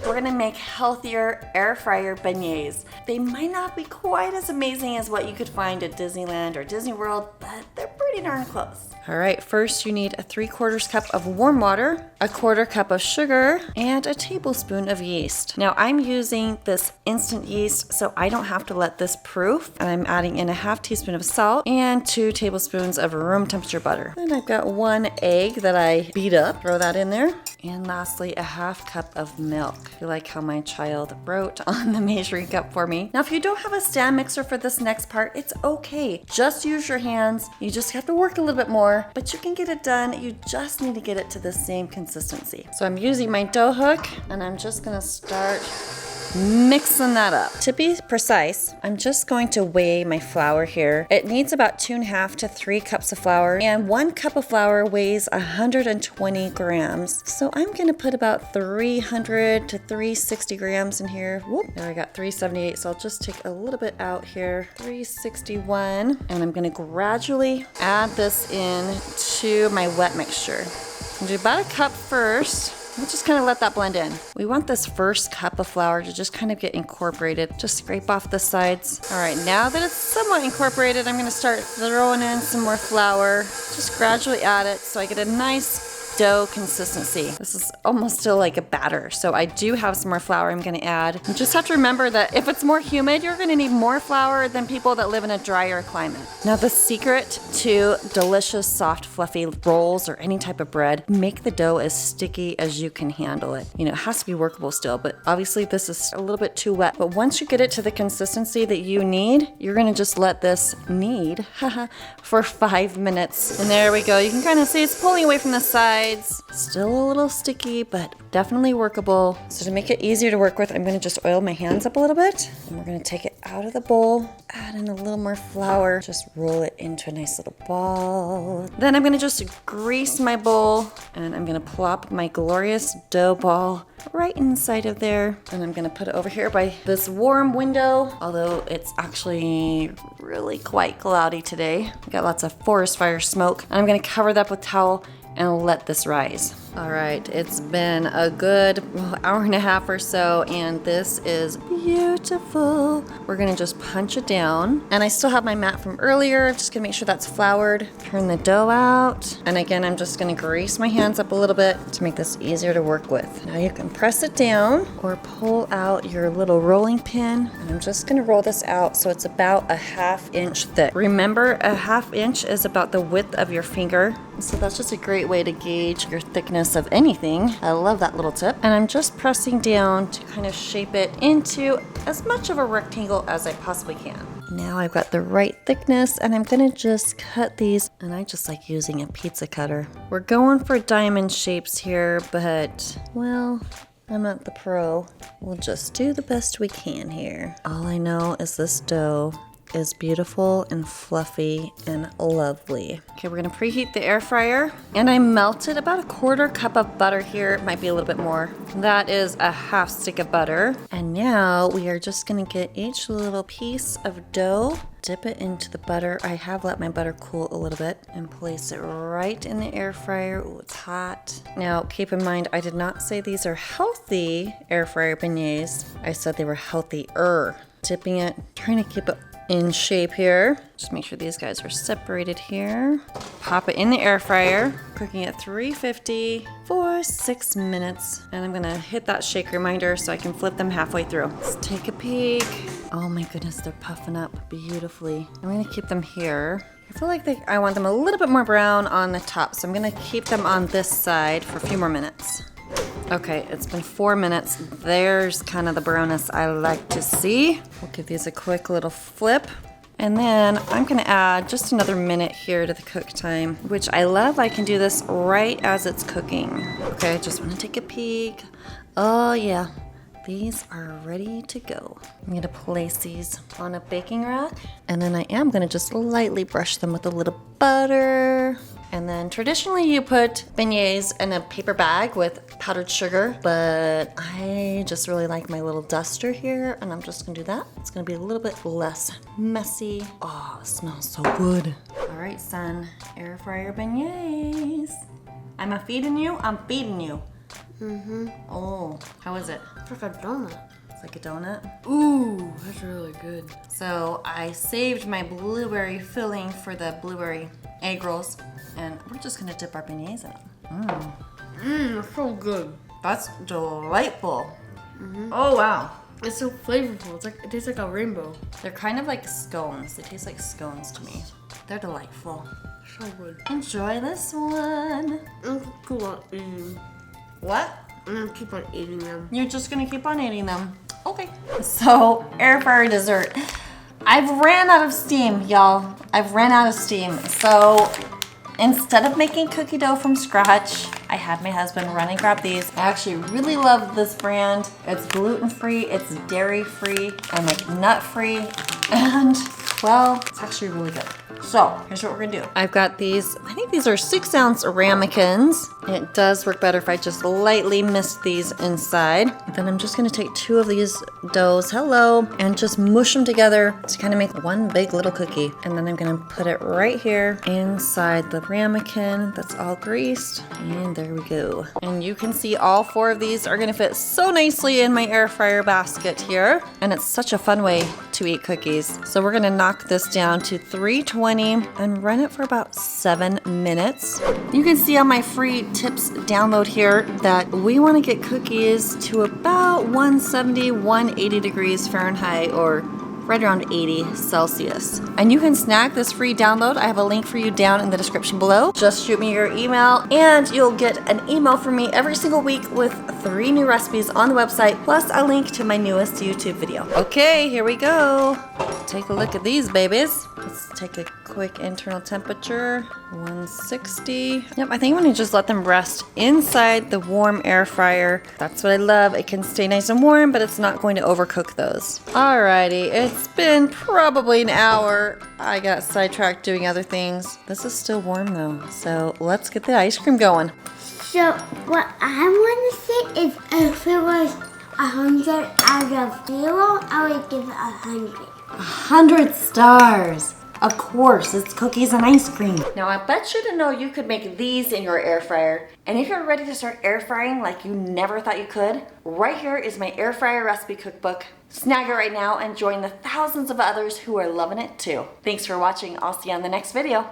We're gonna make healthier air fryer beignets. They might not be quite as amazing as what you could find at Disneyland or Disney World, but they're pretty darn close. All right, first you need a 3/4 cup of warm water, a 1/4 cup of sugar, and a tablespoon of yeast. Now I'm using this instant yeast, so I don't have to let this proof. And I'm adding in a 1/2 teaspoon of salt and 2 tablespoons of room temperature butter. Then I've got 1 egg that I beat up, throw that in there. And lastly, a 1/2 cup of milk. I like how my child wrote on the measuring cup for me. Now, if you don't have a stand mixer for this next part, it's okay. Just use your hands. You just have to work a little bit more, but you can get it done. You just need to get it to the same consistency. So I'm using my dough hook, and I'm just gonna start mixing that up. To be precise, I'm just going to weigh my flour here. It needs about 2.5 to 3 cups of flour, and 1 cup of flour weighs 120 grams. So I'm gonna put about 300 to 360 grams in here. Whoop, there I got 378, so I'll just take a little bit out here. 361, and I'm gonna gradually add this in to my wet mixture. I'll do about a cup first. We'll just kind of let that blend in. We want this first cup of flour to just kind of get incorporated. Just scrape off the sides. All right, now that it's somewhat incorporated, I'm gonna start throwing in some more flour. Just gradually add it so I get a nice dough consistency. This is almost still like a batter, so I do have some more flour I'm gonna add. You just have to remember that if it's more humid, you're gonna need more flour than people that live in a drier climate. Now the secret to delicious, soft, fluffy rolls or any type of bread, make the dough as sticky as you can handle it. You know, it has to be workable still, but obviously this is a little bit too wet. But once you get it to the consistency that you need, you're gonna just let this knead for 5 minutes. And there we go. You can kind of see it's pulling away from the side. sides. Still a little sticky, but definitely workable. So to make it easier to work with, I'm gonna just oil my hands up a little bit. And we're gonna take it out of the bowl, add in a little more flour, just roll it into a nice little ball. Then I'm gonna just grease my bowl and I'm gonna plop my glorious dough ball right inside of there. And I'm gonna put it over here by this warm window, although it's actually really quite cloudy today. We got lots of forest fire smoke. And I'm gonna cover that with towel and let this rise. All right, it's been a good hour and a half or so, and this is beautiful. We're gonna just punch it down. And I still have my mat from earlier, just gonna make sure that's floured. Turn the dough out. And again, I'm just gonna grease my hands up a little bit to make this easier to work with. Now you can press it down or pull out your little rolling pin. And I'm just gonna roll this out so it's about a 1/2 inch thick. Remember, a 1/2 inch is about the width of your finger. So that's just a great way to gauge your thickness of anything. I love that little tip. And I'm just pressing down to kind of shape it into as much of a rectangle as I possibly can. Now I've got the right thickness and I'm gonna just cut these, and I just like using a pizza cutter. We're going for diamond shapes here, but well, I'm not the pro. We'll just do the best we can here. All I know is this dough is beautiful and fluffy and lovely. Okay, we're gonna preheat the air fryer, and I melted about a 1/4 cup of butter here. It might be a little bit more. That is a 1/2 stick of butter. And now we are just gonna get each little piece of dough, dip it into the butter. I have let my butter cool a little bit, and place it right in the air fryer. Ooh, it's hot. Now keep in mind, I did not say these are healthy air fryer beignets. I said they were healthier. Dipping it, trying to keep it in shape here. Just make sure these guys are separated here. Pop it in the air fryer, cooking at 350 for 6 minutes. And I'm gonna hit that shake reminder so I can flip them halfway through. Let's take a peek. Oh my goodness, they're puffing up beautifully. I'm gonna keep them here. I feel like I want them a little bit more brown on the top, so I'm gonna keep them on this side for a few more minutes. Okay, it's been 4 minutes. There's kind of the brownness I like to see. We'll give these a quick little flip. And then I'm gonna add just another minute here to the cook time, which I love. I can do this right as it's cooking. Okay, I just wanna take a peek. Oh yeah, these are ready to go. I'm gonna place these on a baking rack, and then I am gonna just lightly brush them with a little butter. And then traditionally you put beignets in a paper bag with powdered sugar, but I just really like my little duster here, and I'm just gonna do that. It's gonna be a little bit less messy. Oh, it smells so good. All right, son, air fryer beignets. I'm a feeding you, I'm feeding you. Mm-hmm. Oh, how is it? It's like a donut. It's like a donut. Ooh, that's really good. So I saved my blueberry filling for the blueberry egg rolls, and we're just gonna dip our beignets in them. It's so good. That's delightful. Oh wow. It's so flavorful. It tastes like a rainbow. They're kind of like scones. They taste like scones to me. They're delightful. So good. Enjoy this one. I'm gonna keep on eating. What? I'm gonna keep on eating them. You're just gonna keep on eating them. Okay. So, air fryer dessert. I've ran out of steam, y'all. I've ran out of steam. So, instead of making cookie dough from scratch, I had my husband run and grab these. I actually really love this brand. It's gluten-free, it's dairy-free, and like nut-free. And, well, it's actually really good. So, here's what we're gonna do. I've got these, I think these are 6-ounce ramekins. It does work better if I just lightly mist these inside. Then I'm just gonna take 2 of these doughs, and just mush them together to kind of make one big little cookie. And then I'm gonna put it right here inside the ramekin that's all greased. And there we go. And you can see all 4 of these are gonna fit so nicely in my air fryer basket here. And it's such a fun way to eat cookies. So we're gonna knock this down to 320 and run it for about 7 minutes. You can see on my free tips download here that we want to get cookies to about 170, 180 degrees Fahrenheit or right around 80 Celsius. And you can snag this free download. I have a link for you down in the description below. Just shoot me your email and you'll get an email from me every single week with 3 new recipes on the website, plus a link to my newest YouTube video. Okay, here we go. Take a look at these babies. Let's take a quick internal temperature, 160. Yep, I think I'm gonna just let them rest inside the warm air fryer. That's what I love. It can stay nice and warm, but it's not going to overcook those. Alrighty, it's been probably an hour. I got sidetracked doing other things. This is still warm though, so let's get the ice cream going. So what I want to say is if it was 100 out of 0, I would give it 100. 100 stars. Of course, it's cookies and ice cream. Now I bet you didn't know you could make these in your air fryer. And if you're ready to start air frying like you never thought you could, right here is my air fryer recipe cookbook. Snag it right now and join the thousands of others who are loving it too. Thanks for watching. I'll see you on the next video.